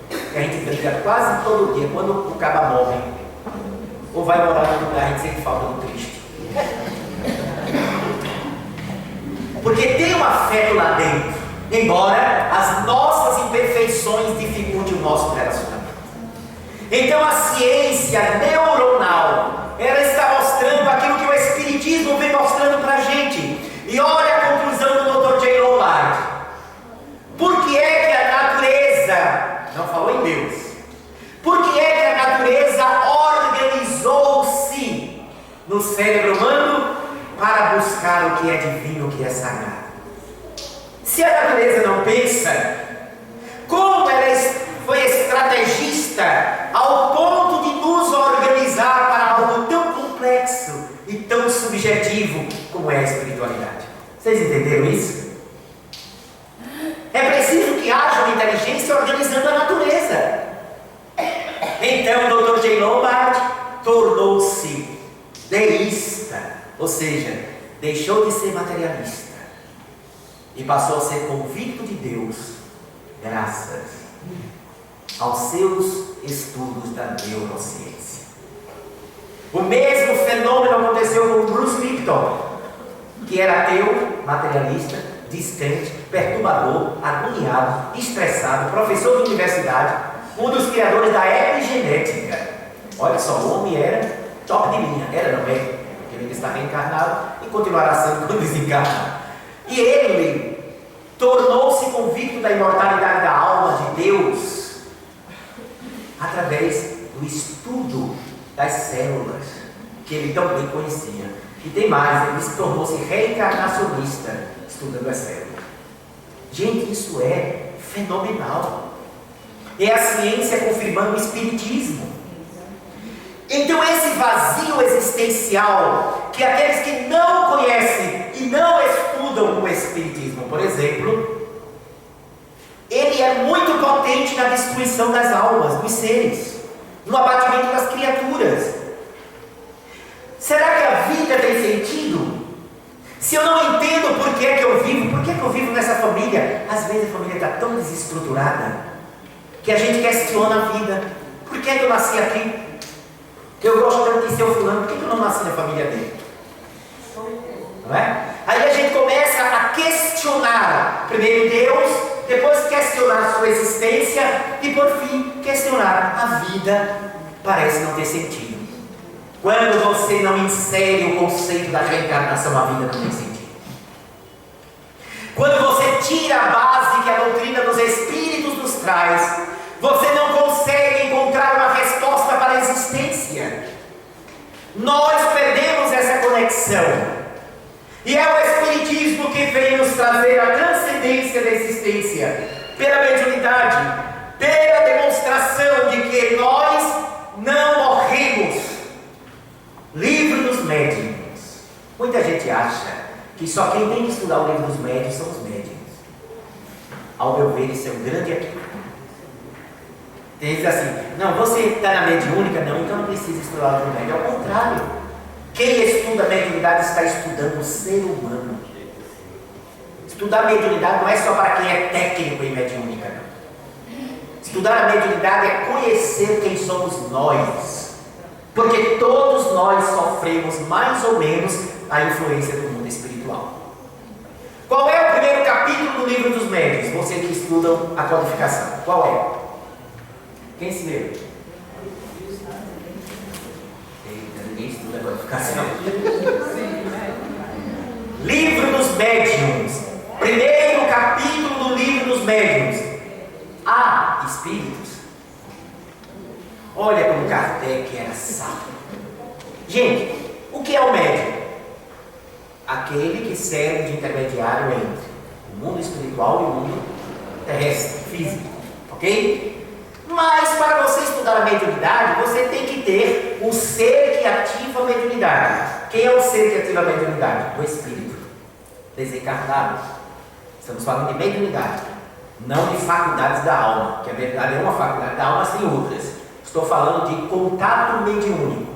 que a gente briga quase todo dia, quando o cara morre, ou vai morar num lugar, a gente sente falta do triste. Porque tem um afeto lá dentro, embora as nossas imperfeições dificultem o nosso relacionamento. Então a ciência neuronal, ela está mostrando aquilo que o Espiritismo vem mostrando para a gente. E olha a conclusão do Dr. J. Lombard. Por que é que a natureza, não falou em Deus, por que é que a natureza organizou-se no cérebro humano para buscar o que é divino, o que é sagrado? Se a natureza não pensa, como ela foi estrategista ao ponto de nos organizar para algo tão complexo e tão subjetivo como é a espiritualidade? Vocês entenderam isso? É preciso que haja uma inteligência organizando a natureza. Então o Dr. J. Lombard tornou-se deísta, ou seja, deixou de ser materialista e passou a ser convicto de Deus, graças aos seus estudos da neurociência. O mesmo fenômeno aconteceu com Bruce Lipton, que era ateu, materialista, distante, perturbador, agoniado, estressado, professor de universidade, um dos criadores da epigenética. Olha só, o homem era top de linha, era não é? Porque ele está reencarnado e continuará sendo quando desencarnar. E ele tornou-se convicto da imortalidade da alma de Deus através do estudo das células, que ele tão bem conhecia. E tem mais, ele se tornou-se reencarnacionista, estudando as células. Gente, isso é fenomenal. É a ciência confirmando o espiritismo. Então esse vazio existencial, que aqueles que não conhecem e não estudam o espiritismo, por exemplo, ele é muito potente na destruição das almas, dos seres, no abatimento das criaturas. Será que a vida tem sentido? Se eu não entendo por que é que eu vivo nessa família? Às vezes a família está tão desestruturada que a gente questiona a vida. Por que é que eu nasci aqui? Eu gosto tanto de ser o fulano, por que eu não nasci na família dele? Não é? Aí a gente começa a questionar primeiro Deus, depois questionar a sua existência e por fim questionar a vida. Parece não ter sentido. Quando você não insere o conceito da reencarnação, a vida não tem sentido. Quando você tira a base que a doutrina dos Espíritos nos traz, você não consegue encontrar uma resposta para a existência. Nós perdemos essa conexão. E é o Espiritismo que vem nos trazer a transcendência da existência, pela mediunidade, pela demonstração de que nós não morremos. Livro dos Médiuns. Muita gente acha que só quem tem que estudar o livro dos médiuns são os médiuns. Ao meu ver, isso é um grande equívoco. Tem gente assim, não, você está na mediúnica? Não, então não precisa estudar o livro médium. Ao contrário, quem estuda a mediunidade está estudando o ser humano. Estudar a mediunidade não é só para quem é técnico em mediúnica, não. Estudar a mediunidade é conhecer quem somos nós. Porque todos nós sofremos mais ou menos a influência do mundo espiritual. Qual é o primeiro capítulo do livro dos médiuns? Vocês que estudam a codificação. Qual é? Quem se leu? Eita, ninguém estuda a codificação. Livro dos médiuns. Primeiro capítulo do livro dos médiuns. Há espíritos. Olha como Kardec era sábio. Gente, o que é o médium? Aquele que serve de intermediário entre o mundo espiritual e o mundo terrestre, físico, ok? Mas para você estudar a mediunidade, você tem que ter o ser que ativa a mediunidade. Quem é o ser que ativa a mediunidade? O espírito desencarnado. Estamos falando de mediunidade, não de faculdades da alma, que a verdade é uma faculdade da alma, mas tem outras. Estou falando de contato mediúnico.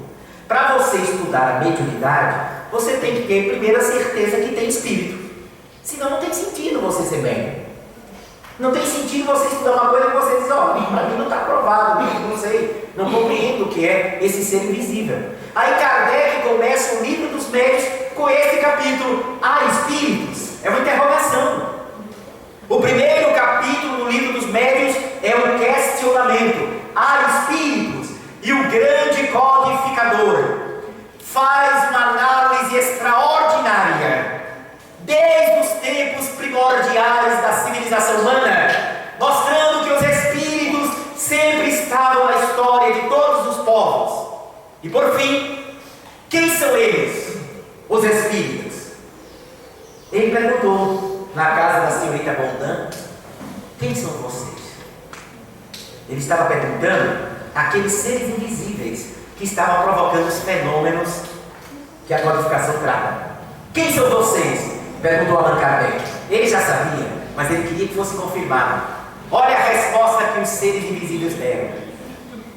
Para você estudar a mediunidade, você tem que ter primeiro a certeza que tem espírito. Senão não tem sentido você ser médium. Não tem sentido você estudar uma coisa que você diz, ó, para mim não está provado, não sei, não compreendo o que é esse ser invisível. Aí Kardec começa o livro dos médiuns com esse capítulo, há espíritos? É uma interrogação. O primeiro capítulo do livro dos médiuns é um questionamento. Há espíritos? E o grande codificador faz uma análise extraordinária desde os tempos primordiais da civilização humana, mostrando que os espíritos sempre estavam na história de todos os povos. E por fim, quem são eles? Os espíritos. Ele perguntou na casa da senhorita Bondan: quem são vocês? Ele estava perguntando àqueles seres invisíveis que estavam provocando os fenômenos que a codificação trata. Quem são vocês? Perguntou Allan Kardec. Ele já sabia, mas ele queria que fosse confirmado. Olha a resposta que os seres invisíveis deram: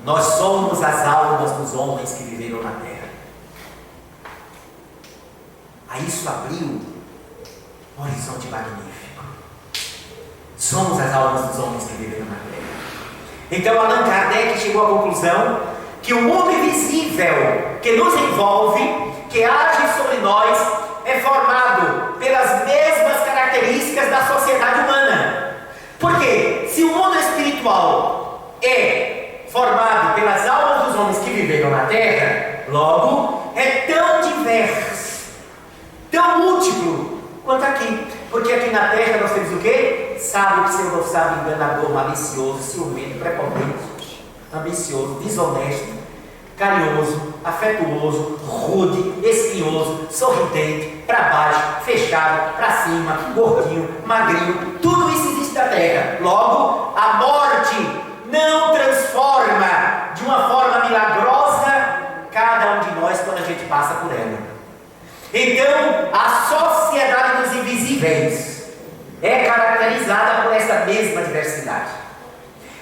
nós somos as almas dos homens que viveram na terra. Aí isso abriu um horizonte magnífico. Somos as almas dos homens que viveram na terra. Então Allan Kardec chegou à conclusão que o mundo invisível que nos envolve, que age sobre nós, é formado pelas mesmas características da sociedade humana. Por quê? Se o mundo espiritual é formado pelas almas dos homens que viveram na Terra, logo é tão diverso, tão múltiplo quanto aqui. Porque aqui na Terra nós temos o quê? Sábio, pseudo-sábio, enganador, malicioso, ciumento, prepotente, ambicioso, desonesto, carinhoso, afetuoso, rude, espinhoso, sorridente, para baixo, fechado, para cima, gordinho, magrinho. Tudo isso existe na Terra. Logo, a morte não transforma de uma forma milagrosa cada um de nós quando a gente passa por ela. Então, a sociedade dos invisíveis é caracterizada por essa mesma diversidade.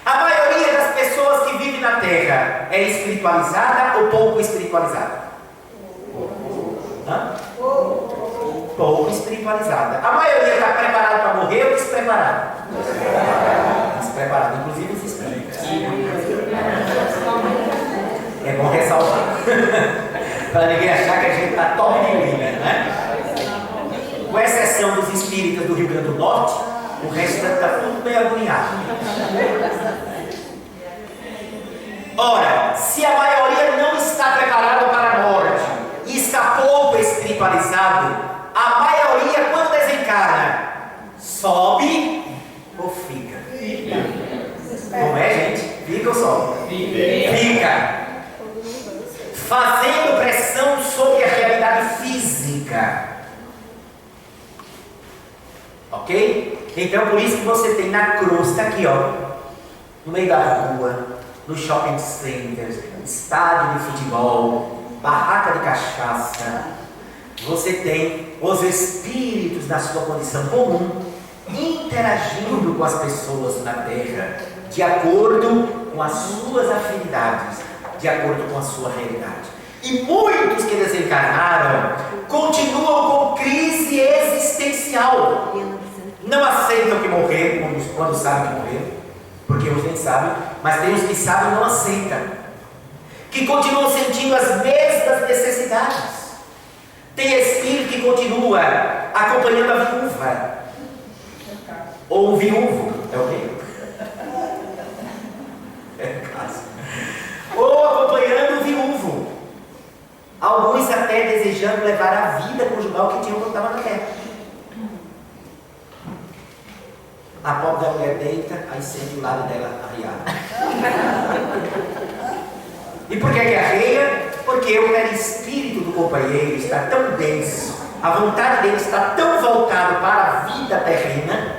A maioria das pessoas que vivem na Terra é espiritualizada ou pouco espiritualizada? Pouco espiritualizada. A maioria está preparada para morrer ou despreparada? Despreparada, inclusive os espíritos. É bom ressaltar. Para ninguém achar que a gente está top de linha, né? Com exceção dos espíritas do Rio Grande do Norte, o restante está tudo bem agoniado. Ora, se a maioria não está preparada para a engraçado, a maioria quando desencarna, sobe ou fica? Não é, gente? Fica ou sobe? Fica. Fazendo pressão sobre a realidade física. Ok? Então por isso que você tem na crosta aqui, ó, no meio da rua, no shopping center, estádio de futebol, barraca de cachaça, você tem os espíritos da sua condição comum interagindo com as pessoas na Terra, de acordo com as suas afinidades, de acordo com a sua realidade. E muitos que desencarnaram continuam com crise existencial. Não aceitam que morreram quando sabem que morreram, porque uns nem sabem, mas tem os que sabem e não aceitam, que continuam sentindo as mesmas necessidades. Tem espírito que continua acompanhando a viúva, ou o viúvo, é o quê? É caso. Ou acompanhando o viúvo, alguns até desejando levar a vida conjugal que tinham quando estava na terra. A pobre da mulher deita, aí sente o lado dela arriado. E por que arreia? Porque o perispírito do companheiro está tão denso, a vontade dele está tão voltada para a vida terrena,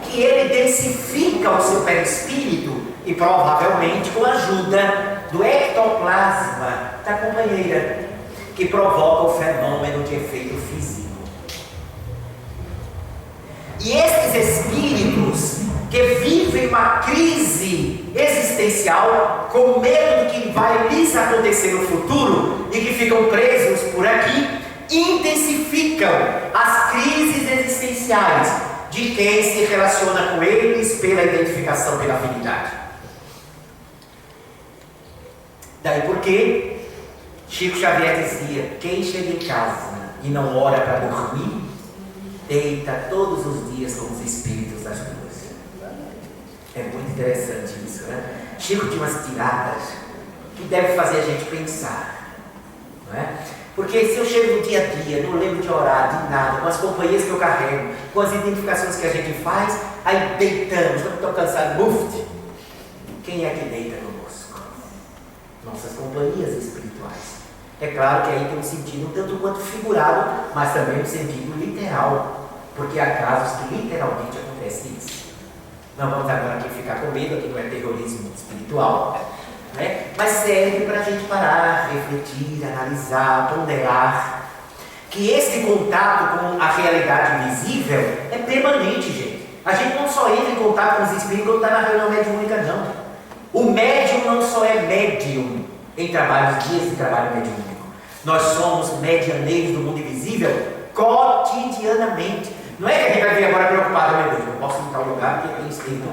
que ele densifica o seu perispírito e provavelmente com a ajuda do ectoplasma da companheira, que provoca o fenômeno de efeito físico. E estes espíritos que vivem uma crise existencial com medo do que vai lhes acontecer no futuro e que ficam presos por aqui, intensificam as crises existenciais de quem se relaciona com eles pela identificação, pela afinidade. Daí porque Chico Xavier dizia: quem chega em casa e não ora para dormir, deita todos os dias com os espíritos das ruas. É muito interessante isso, né? Chico tinha umas tiradas que devem fazer a gente pensar, não é? Porque se eu chego no dia a dia, não lembro de orar, de nada, com as companhias que eu carrego, com as identificações que a gente faz, aí deitamos, estou cansado, muft. Quem é que deita conosco? Nossas companhias espirituais. É claro que aí tem um sentido um tanto quanto figurado, mas também um sentido literal, porque há casos que literalmente acontece isso. Não vamos agora aqui ficar com medo, aqui não é terrorismo espiritual, né? Mas serve para a gente parar, refletir, analisar, ponderar, que esse contato com a realidade visível é permanente, gente. A gente não só entra em contato com os espíritos quando está na reunião mediúnica, não. O médium não só é médium em dias de trabalho mediúnico. Nós somos medianeiros do mundo invisível cotidianamente. Não é que a gente vai vir agora preocupado, meu Deus, não posso ir em tal lugar porque tem espírito.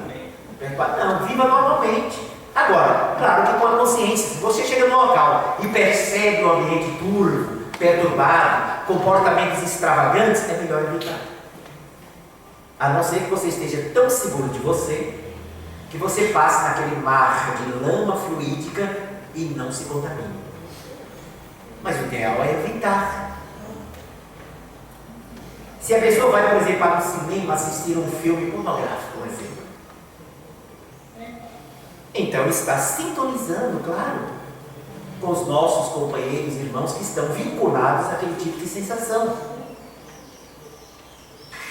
Não, viva normalmente. Agora, claro que com a consciência, se você chega no local e percebe o ambiente turvo, perturbado, comportamentos extravagantes, é melhor evitar. A não ser que você esteja tão seguro de você, que você passe naquele mar de lama fluídica e não se contamine. Mas o ideal é evitar. Se a pessoa vai, por exemplo, para o cinema assistir um filme pornográfico, por exemplo, então está sintonizando, claro, com os nossos companheiros e irmãos que estão vinculados àquele tipo de sensação.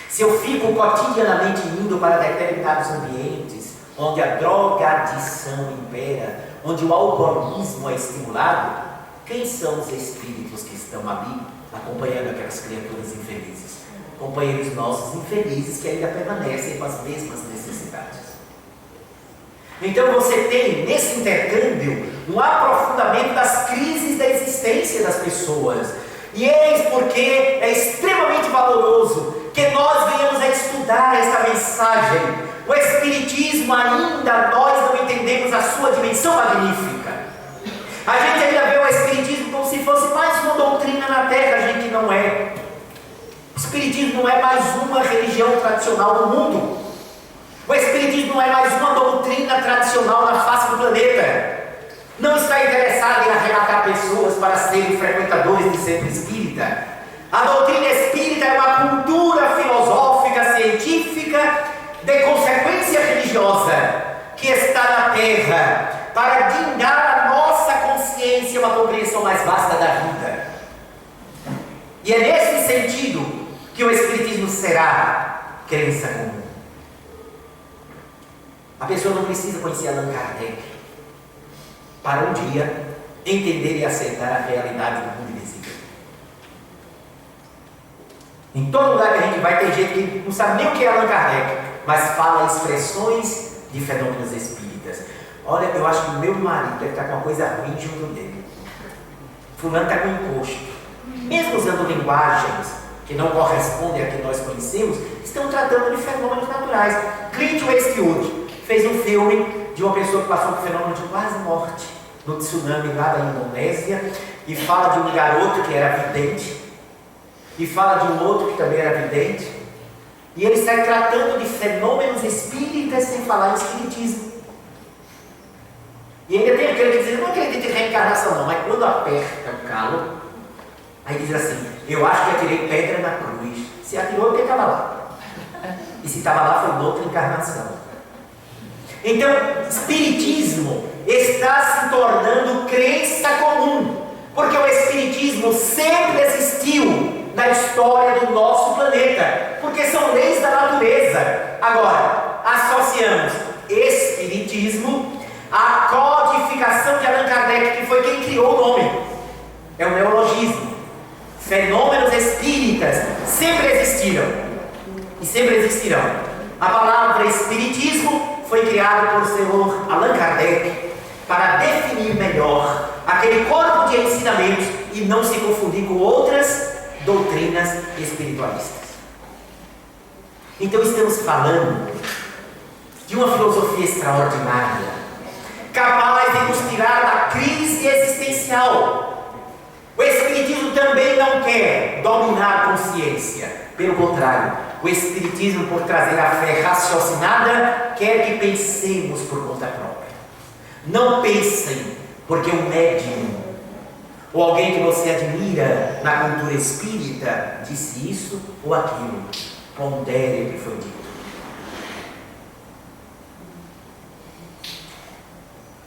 Se eu fico cotidianamente indo para determinados ambientes onde a drogadição impera, onde o alcoolismo é estimulado, quem são os espíritos que estão ali acompanhando aquelas criaturas infelizes? Companheiros nossos infelizes que ainda permanecem com as mesmas necessidades. Então você tem nesse intercâmbio um aprofundamento das crises da existência das pessoas. E eis porque é extremamente valoroso que nós venhamos a estudar esta mensagem. O Espiritismo ainda nós não entendemos a sua dimensão magnífica. A gente ainda vê o Espiritismo como se fosse mais uma doutrina na Terra. A gente não é. O Espiritismo não é mais uma religião tradicional do mundo. O Espiritismo não é mais uma doutrina tradicional na face do planeta. Não está interessado em arrematar pessoas para serem frequentadores de centro espírita. A doutrina espírita é uma cultura filosófica, científica, de consequência religiosa, que está na Terra para guiar a nossa consciência a uma compreensão mais vasta da vida. E é nesse sentido que o Espiritismo será crença comum. A pessoa não precisa conhecer Allan Kardec para um dia entender e aceitar a realidade do mundo invisível. Em todo lugar que a gente vai, tem gente que não sabe nem o que é Allan Kardec, mas fala expressões de fenômenos espíritas. Olha, eu acho que o meu marido deve estar com uma coisa ruim junto dele. Fulano está com encosto. Mesmo usando linguagens que não correspondem a que nós conhecemos, estão tratando de fenômenos naturais. Clint Eastwood fez um filme de uma pessoa que passou por fenômeno de quase morte no tsunami lá da Indonésia, e fala de um garoto que era vidente, e fala de um outro que também era vidente, e ele sai tratando de fenômenos espíritas sem falar em espiritismo. E ainda tem aquele que diz, não acredito em reencarnação não, mas quando aperta o calo, aí diz assim, eu acho que atirei pedra na cruz. Se atirou, porque estava lá. E se estava lá, foi noutra encarnação. Então, espiritismo está se tornando crença comum, porque o espiritismo sempre existiu na história do nosso planeta, porque são leis da natureza. Agora, associamos espiritismo à codificação de Allan Kardec, que foi quem criou o nome. É um neologismo. Fenômenos espíritas sempre existiram e sempre existirão. A palavra espiritismo foi criada por senhor Allan Kardec para definir melhor aquele corpo de ensinamentos e não se confundir com outras doutrinas espiritualistas. Então estamos falando de uma filosofia extraordinária, capaz de nos tirar da crise existencial. O Espiritismo também não quer dominar a consciência. Pelo contrário, o Espiritismo, por trazer a fé raciocinada, quer que pensemos por conta própria. Não pensem porque um médium ou alguém que você admira na cultura espírita disse isso ou aquilo. Pondere o que foi dito.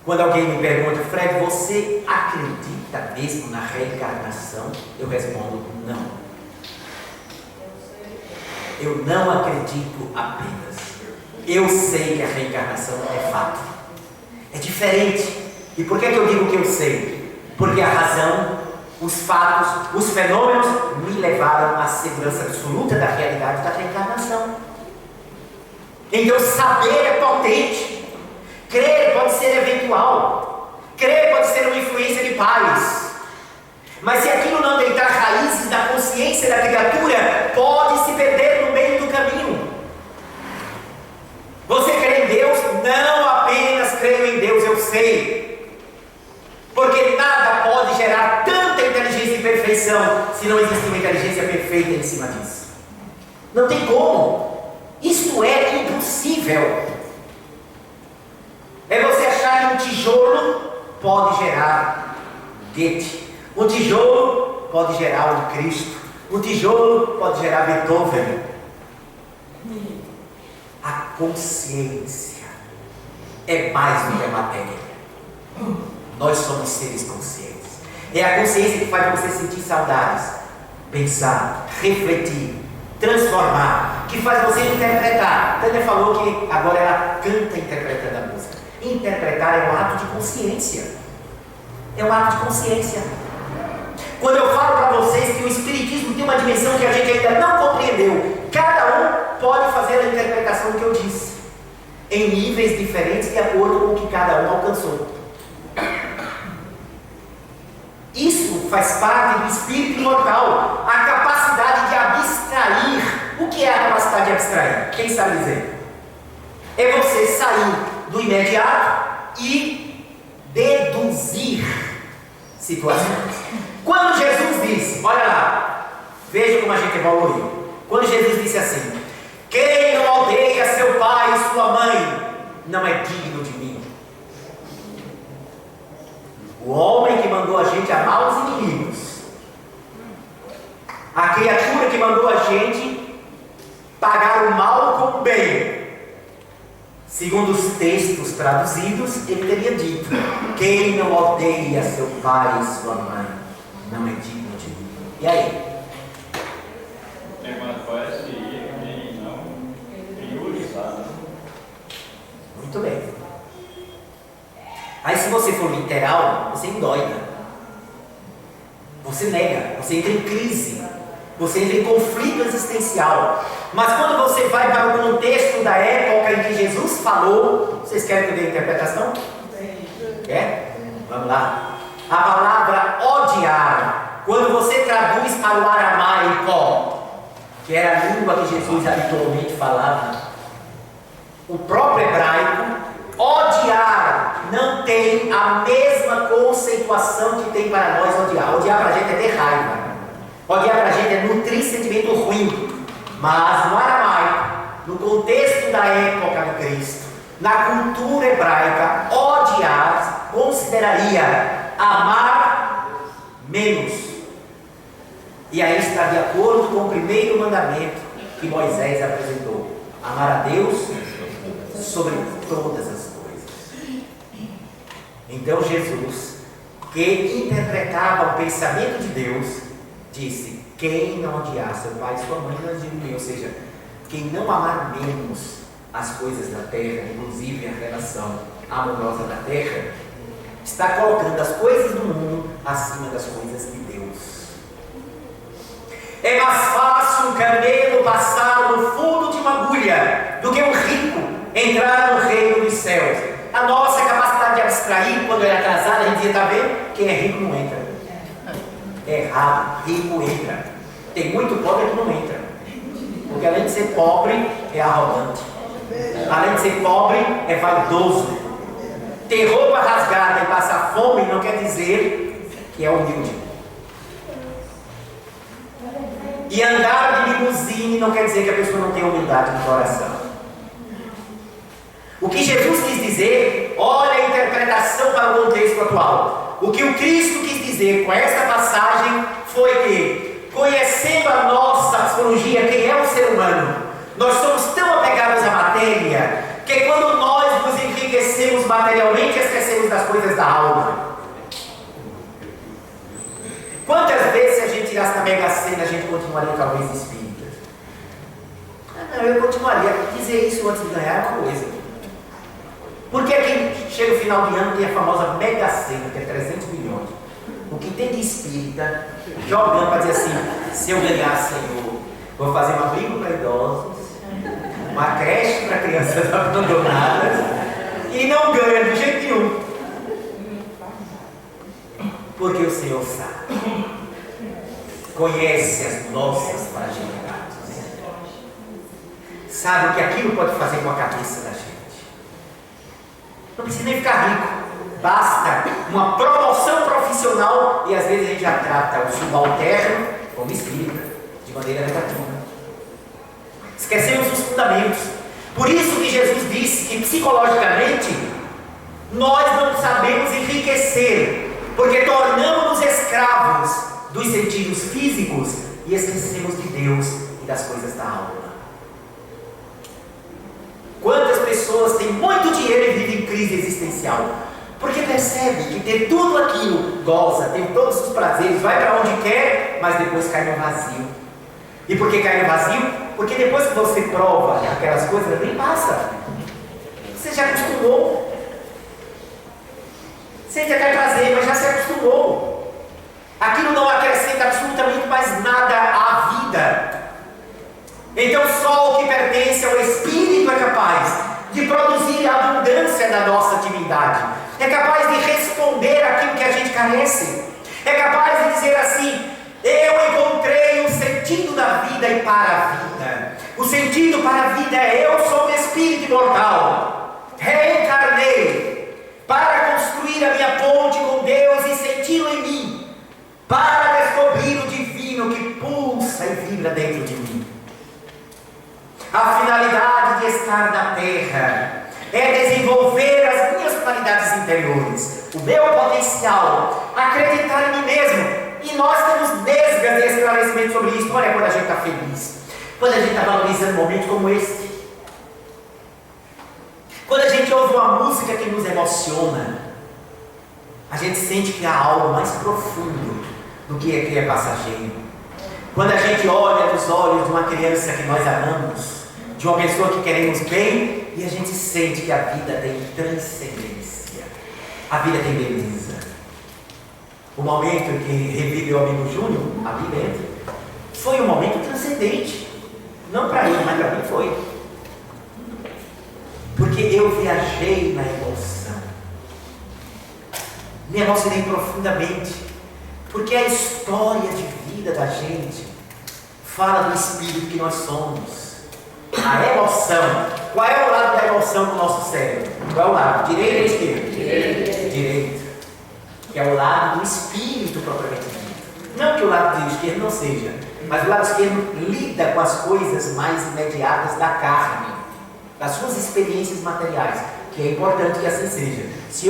Quando alguém me pergunta, Fred, você acredita mesmo na reencarnação? Eu respondo, não. Eu não acredito apenas. Eu sei que a reencarnação é fato. É diferente. E por que eu digo que eu sei? Porque a razão, os fatos, os fenômenos me levaram à segurança absoluta da realidade da reencarnação. Então saber é potente. Crer pode ser eventual. Crer pode ser uma influência de pares. Mas se aquilo não deitar raízes na consciência da criatura, pode se perder no meio do caminho. Você crê em Deus? Não apenas creio em Deus, eu sei. Porque nada pode gerar tanta inteligência e perfeição se não existe uma inteligência perfeita em cima disso. Não tem como. Isto é impossível. É você achar que um tijolo pode gerar Goethe. Um tijolo pode gerar um Cristo. Um tijolo pode gerar Beethoven. A consciência é mais do que a matéria. Nós somos seres conscientes. É a consciência que faz você sentir saudades, pensar, refletir, transformar, que faz você interpretar. Tânia falou que agora ela canta interpretando a música. Interpretar é um ato de consciência. É um ato de consciência. Quando eu falo para vocês que o Espiritismo tem uma dimensão que a gente ainda não compreendeu, cada um pode fazer a interpretação do que eu disse, em níveis diferentes de acordo com o que cada um alcançou. Isso faz parte do espírito imortal, a capacidade de abstrair. O que é a capacidade de abstrair? Quem sabe dizer? É você sair do imediato e deduzir situações. Quando Jesus disse, olha lá, veja como a gente evoluiu. Quando Jesus disse assim, quem não odeia seu pai e sua mãe, não é digno de mim. O homem que mandou a gente amar os inimigos A criatura que mandou a gente pagar o mal com o bem. Segundo os textos traduzidos, ele teria dito: quem não odeia seu pai e sua mãe não é digno de mim. E aí? Mas parece que ele não priorizar. Muito bem. Aí se você for literal, você endoida. Você nega, você entra em crise, você entra em conflito existencial. Mas quando você vai para o contexto da época em que Jesus falou, vocês querem que eu dê a interpretação? Quer? Vamos lá. A palavra odiar, quando você traduz para o aramaico, que era a língua que Jesus habitualmente falava, o próprio hebraico, odiar não tem a mesma conceituação que tem para nós odiar. Odiar para a gente é ter raiva. Odiar para a gente é nutrir sentimento ruim. Mas no aramaico, no contexto da época de Cristo, na cultura hebraica, odiar consideraria amar menos. E aí está de acordo com o primeiro mandamento que Moisés apresentou: amar a Deus sobre todas as coisas. Então Jesus, que interpretava o pensamento de Deus, disse: quem não odiar seu pai e sua mãe não é digno de mim. Ou seja, quem não amar menos as coisas da terra, inclusive a relação amorosa da terra, está colocando as coisas do mundo acima das coisas de Deus. É mais fácil um camelo passar no fundo de uma agulha do que um rico entrar no reino dos céus. A nossa capacidade de abstrair, quando era casada, a gente dizia: está vendo? Quem é rico não entra. É errado, rico entra. Tem muito pobre que não entra. Porque além de ser pobre, é arrogante. Além de ser pobre, é vaidoso. Ter roupa rasgada e passar fome não quer dizer que é humilde. E andar de limusine não quer dizer que a pessoa não tem humildade no coração. O que Jesus quis dizer, olha a interpretação para o contexto atual. O que o Cristo quis dizer com esta passagem foi que, conhecendo a nossa psicologia, quem é o ser humano, nós somos tão apegados à matéria, que quando nós nos enriquecemos materialmente, esquecemos das coisas da alma. Quantas vezes, se a gente tirasse na Mega Sena, a gente continuaria talvez espírita? Não, eu continuaria a dizer isso antes de ganhar uma coisa. Porque quem chega o final de ano tem a famosa Mega Sena, que é 300 milhões. O que tem de espírita jogando para dizer assim: se eu ganhar, Senhor, vou fazer um abrigo para idosos, uma creche para crianças abandonadas, e não ganha de jeito nenhum. Porque o Senhor sabe, conhece as nossas fragilidades, sabe o que aquilo pode fazer com a cabeça da gente. Não precisa nem ficar rico, basta uma promoção profissional e às vezes a gente já trata o subalterno como espírita, de maneira negativa. Esquecemos os fundamentos. Por isso que Jesus disse que psicologicamente nós não sabemos enriquecer, porque tornamos-nos escravos dos sentidos físicos e esquecemos de Deus e das coisas da alma. Quantas pessoas têm muito dinheiro e vivem em crise existencial? Porque percebe que ter tudo aquilo, goza, tem todos os prazeres, vai para onde quer, mas depois cai no vazio. E por que cai no vazio? Porque depois que você prova aquelas coisas, nem passa. Você já acostumou. Você já quer prazer, mas já se acostumou. Aquilo não acrescenta absolutamente mais nada à vida. Então só o que pertence ao Espírito é capaz de produzir a abundância da nossa atividade. É capaz de responder aquilo que a gente carece. É capaz de dizer assim: eu encontrei o sentido da vida e para a vida. O sentido para a vida é: eu sou um espírito imortal. Reencarnei para construir a minha ponte com Deus e senti-lo em mim, para descobrir o divino que pulsa e vibra dentro de mim. A finalidade de estar na terra é desenvolver as minhas qualidades interiores, o meu potencial, acreditar em mim mesmo E nós temos nesgas de esclarecimento sobre isso. Olha, quando a gente está feliz, quando a gente está valorizando um momento como esse, quando a gente ouve uma música que nos emociona, a gente sente que há algo mais profundo do que é passageiro. Quando a gente olha nos olhos de uma criança que nós amamos, de uma pessoa que queremos bem, e a gente sente que a vida tem transcendência, a vida tem beleza. O momento que revive o amigo Júnior, ali dentro, foi um momento transcendente. Não para ele, mas para mim foi. Porque eu viajei na emoção. Me emocionei profundamente. Porque a história de vida da gente fala do espírito que nós somos. A emoção. Qual é o lado da emoção do nosso cérebro? Qual é o lado? Direito ou esquerdo? Direito. Que é o lado do espírito propriamente dito. Não que o lado do esquerdo não seja, mas o lado esquerdo lida com as coisas mais imediatas da carne, das suas experiências materiais, que é importante que assim seja. Se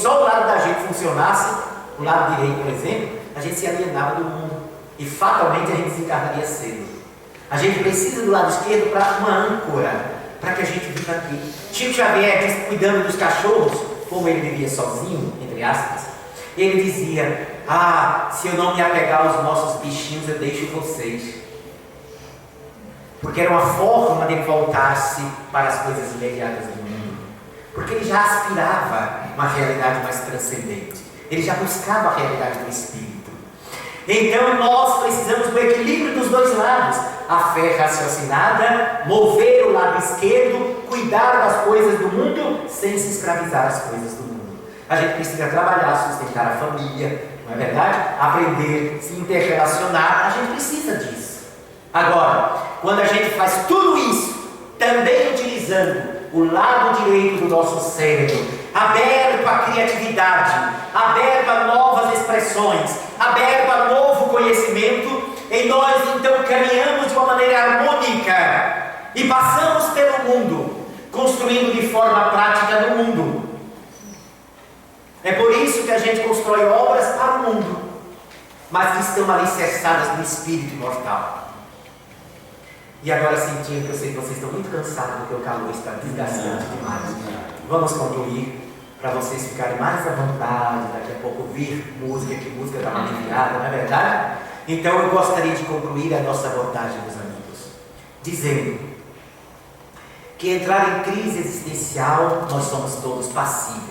só o lado da gente funcionasse, o lado direito, por exemplo, a gente se alienava do mundo e fatalmente a gente desencarnaria cedo. A gente precisa do lado esquerdo para uma âncora, para que a gente viva aqui. Chico Xavier diz, cuidando dos cachorros, como ele vivia sozinho, entre aspas, ele dizia: se eu não me apegar aos nossos bichinhos, eu deixo vocês. Porque era uma forma de ele voltar-se para as coisas imediatas do mundo. Porque ele já aspirava a uma realidade mais transcendente. Ele já buscava a realidade do Espírito. Então nós precisamos do equilíbrio dos dois lados. A fé raciocinada, mover o lado esquerdo, cuidar das coisas do mundo, sem se escravizar às coisas do mundo. A gente precisa trabalhar, sustentar a família, não é verdade? Aprender, se interrelacionar, a gente precisa disso. Agora, quando a gente faz tudo isso, também utilizando o lado direito do nosso cérebro, aberto à criatividade, aberto a novas expressões, aberto a novo conhecimento, e nós então caminhamos de uma maneira harmônica e passamos pelo mundo, construindo de forma prática no mundo. É por isso que a gente constrói obras para o mundo, mas que estão alicerçadas no espírito imortal. E agora, sentindo que eu sei que vocês estão muito cansados porque o calor está desgastante demais, vamos concluir para vocês ficarem mais à vontade, daqui a pouco ouvir música, que música está maravilhada, não é verdade? Então eu gostaria de concluir a nossa abordagem, meus amigos, dizendo que entrar em crise existencial nós somos todos passíveis.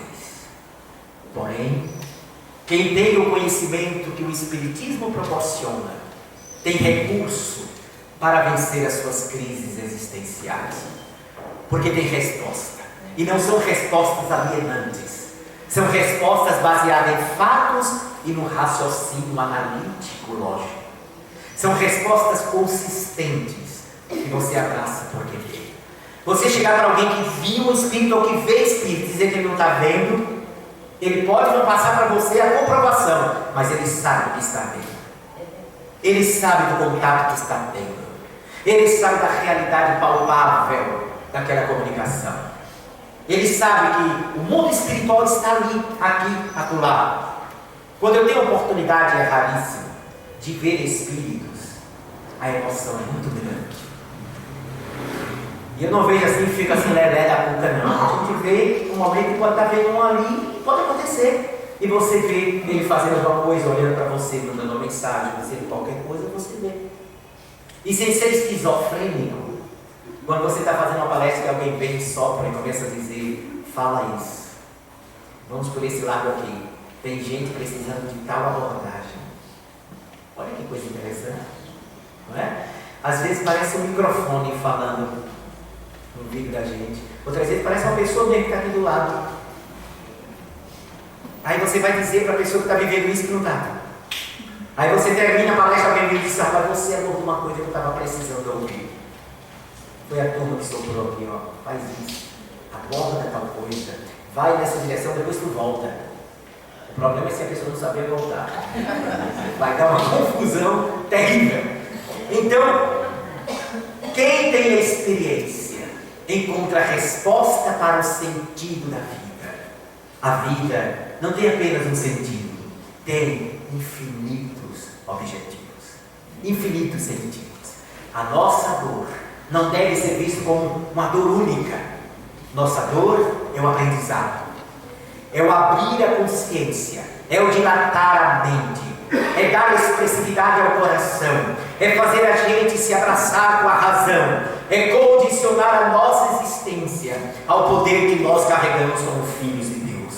Porém, quem tem o conhecimento que o Espiritismo proporciona, tem recurso para vencer as suas crises existenciais. Porque tem resposta. E não são respostas alienantes. São respostas baseadas em fatos e no raciocínio analítico lógico. São respostas consistentes que você abraça porque vê. Você chegar para alguém que viu o Espírito ou que vê Espírito, dizer que ele não está vendo, ele pode não passar para você a comprovação, mas ele sabe o que está vendo. Ele sabe do contato que está tendo. Ele sabe da realidade palpável daquela comunicação. Ele sabe que o mundo espiritual está ali, aqui, acolá. Quando eu tenho a oportunidade, é raríssimo, de ver espíritos, a emoção é muito grande. E eu não vejo assim, fica assim, lelé da cuca, não. A gente vê um momento que pode estar vendo um ali, pode acontecer. E você vê ele fazendo alguma coisa, olhando para você, mandando uma mensagem, dizendo qualquer coisa, você vê. E sem ser esquizofrênico, quando você está fazendo uma palestra e alguém vem e sopra e começa a dizer, fala isso. Vamos por esse lado aqui. Tem gente precisando de tal abordagem. Olha que coisa interessante. Não é? Às vezes parece um microfone falando no vídeo da gente. Outras vezes parece uma pessoa mesmo que está aqui do lado. Aí você vai dizer para a pessoa que está vivendo isso que não está. Aí você termina a palestra, alguém me diz, rapaz, você abordou uma coisa que eu estava precisando ouvir. Foi a turma que soprou aqui, ó. Faz isso. Aborda tal coisa. Vai nessa direção, depois tu volta. O problema é se a pessoa não saber voltar. Vai dar uma confusão terrível. Então, quem tem a experiência encontra a resposta para o sentido da vida. A vida não tem apenas um sentido, tem infinitos objetivos, infinitos sentidos. A nossa dor não deve ser vista como uma dor única. Nossa dor é o aprendizado, é o abrir a consciência, é o dilatar a mente, é dar expressividade ao coração, é fazer a gente se abraçar com a razão, é condicionar a nossa existência ao poder que nós carregamos como filhos de Deus.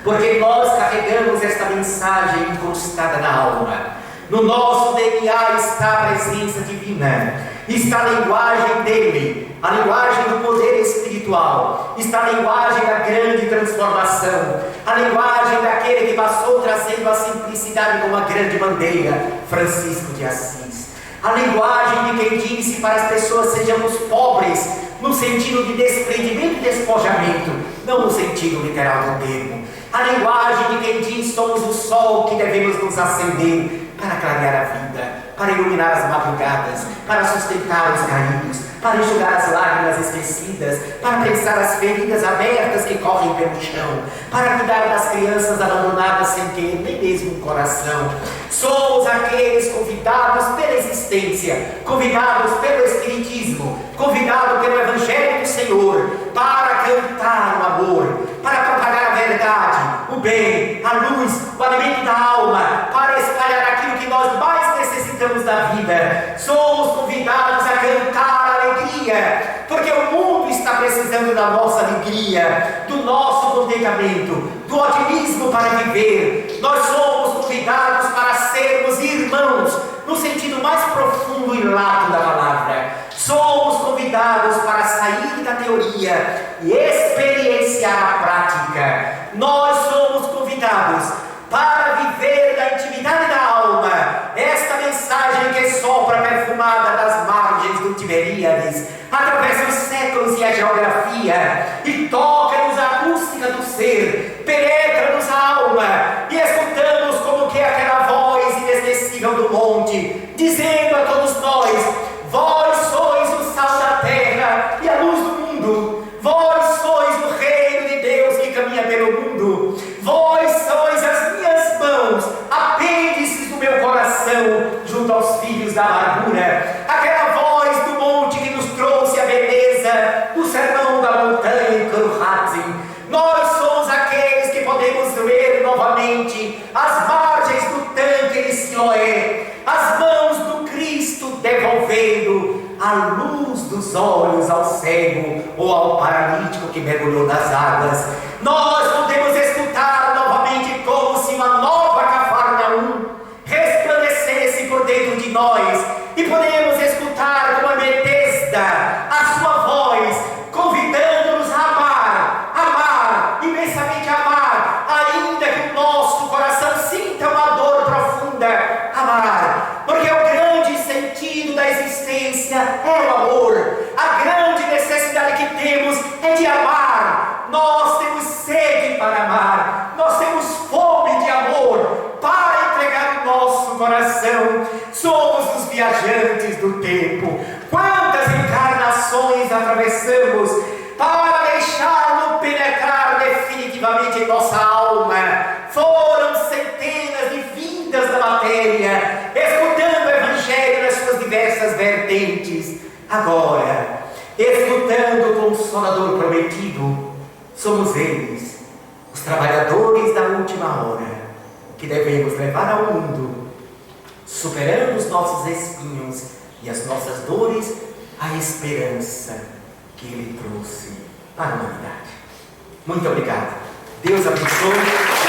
Porque nós carregamos esta mensagem incrustada na alma. No nosso DNA está a presença divina, está a linguagem dele, a linguagem do poder espiritual, está a linguagem da grande transformação, a linguagem daquele que passou trazendo a simplicidade como a grande bandeira, Francisco de Assis. A linguagem de quem disse para as pessoas: sejamos pobres, no sentido de desprendimento e despojamento, não no sentido literal do termo. A linguagem de quem diz: somos o sol que devemos nos acender para clarear a vida, para iluminar as madrugadas, para sustentar os caídos, para enxugar as lágrimas esquecidas, para pensar as feridas abertas que correm pelo chão, para cuidar das crianças abandonadas sem ter nem mesmo um coração. Somos aqueles convidados pela existência, convidados pelo Espiritismo, convidados pelo Evangelho do Senhor, para cantar o amor, para propagar a verdade, o bem, a luz, o alimento da alma, para espalhar aquilo que nós mais necessitamos da vida. Somos convidados a cantar a alegria, porque o mundo está precisando da nossa alegria, do nosso contentamento, do otimismo para viver. Nós somos convidados para sermos irmãos, no sentido mais profundo e lato da palavra. Somos convidados para sair da teoria e experienciar a prática. Nós somos convidados para viver da intimidade da alma esta mensagem que sopra perfumada das margens do Tiberíades, atravessa os séculos e a geografia, e toca-nos a acústica do ser, penetra-nos a alma, e escutamos como que aquela voz inesquecível do monte, dizendo a todos nós: vós sois o sal da terra e a luz do mundo, vós sois o reino de Deus que caminha pelo mundo, vós sois as minhas mãos, apêndices do meu coração, junto aos filhos da amargura. Aquela voz do monte que nos trouxe a beleza do sermão da montanha em Kurhatzin. Nós somos aqueles que podemos ler novamente as margens do tanque de Siloé, as mãos do Cristo devolvendo a luz dos olhos ao cego ou ao paralítico que mergulhou nas águas. Nós podemos escutar novamente como se uma nova Cafarnaum resplandecesse por dentro de nós, e podemos escutar como a Betesda a sua voz, convidando-nos a amar, amar, imensamente amar, ainda que o nosso coração sinta uma dor profunda, amar, porque o grande sentido da existência é o amor. A grande necessidade que temos é de amar. Nós temos sede para amar, nós temos fome de amor para entregar o nosso coração. Somos os viajantes do tempo. Quantas encarnações atravessamos para deixá-lo penetrar definitivamente em nossa alma? Foram centenas de vidas da matéria, escutando o Evangelho nas suas diversas vertentes. Agora, escutando o Consolador prometido, somos eles, os trabalhadores da última hora, que devemos levar ao mundo, superando os nossos espinhos e as nossas dores, a esperança que Ele trouxe para a humanidade. Muito obrigado. Deus abençoe.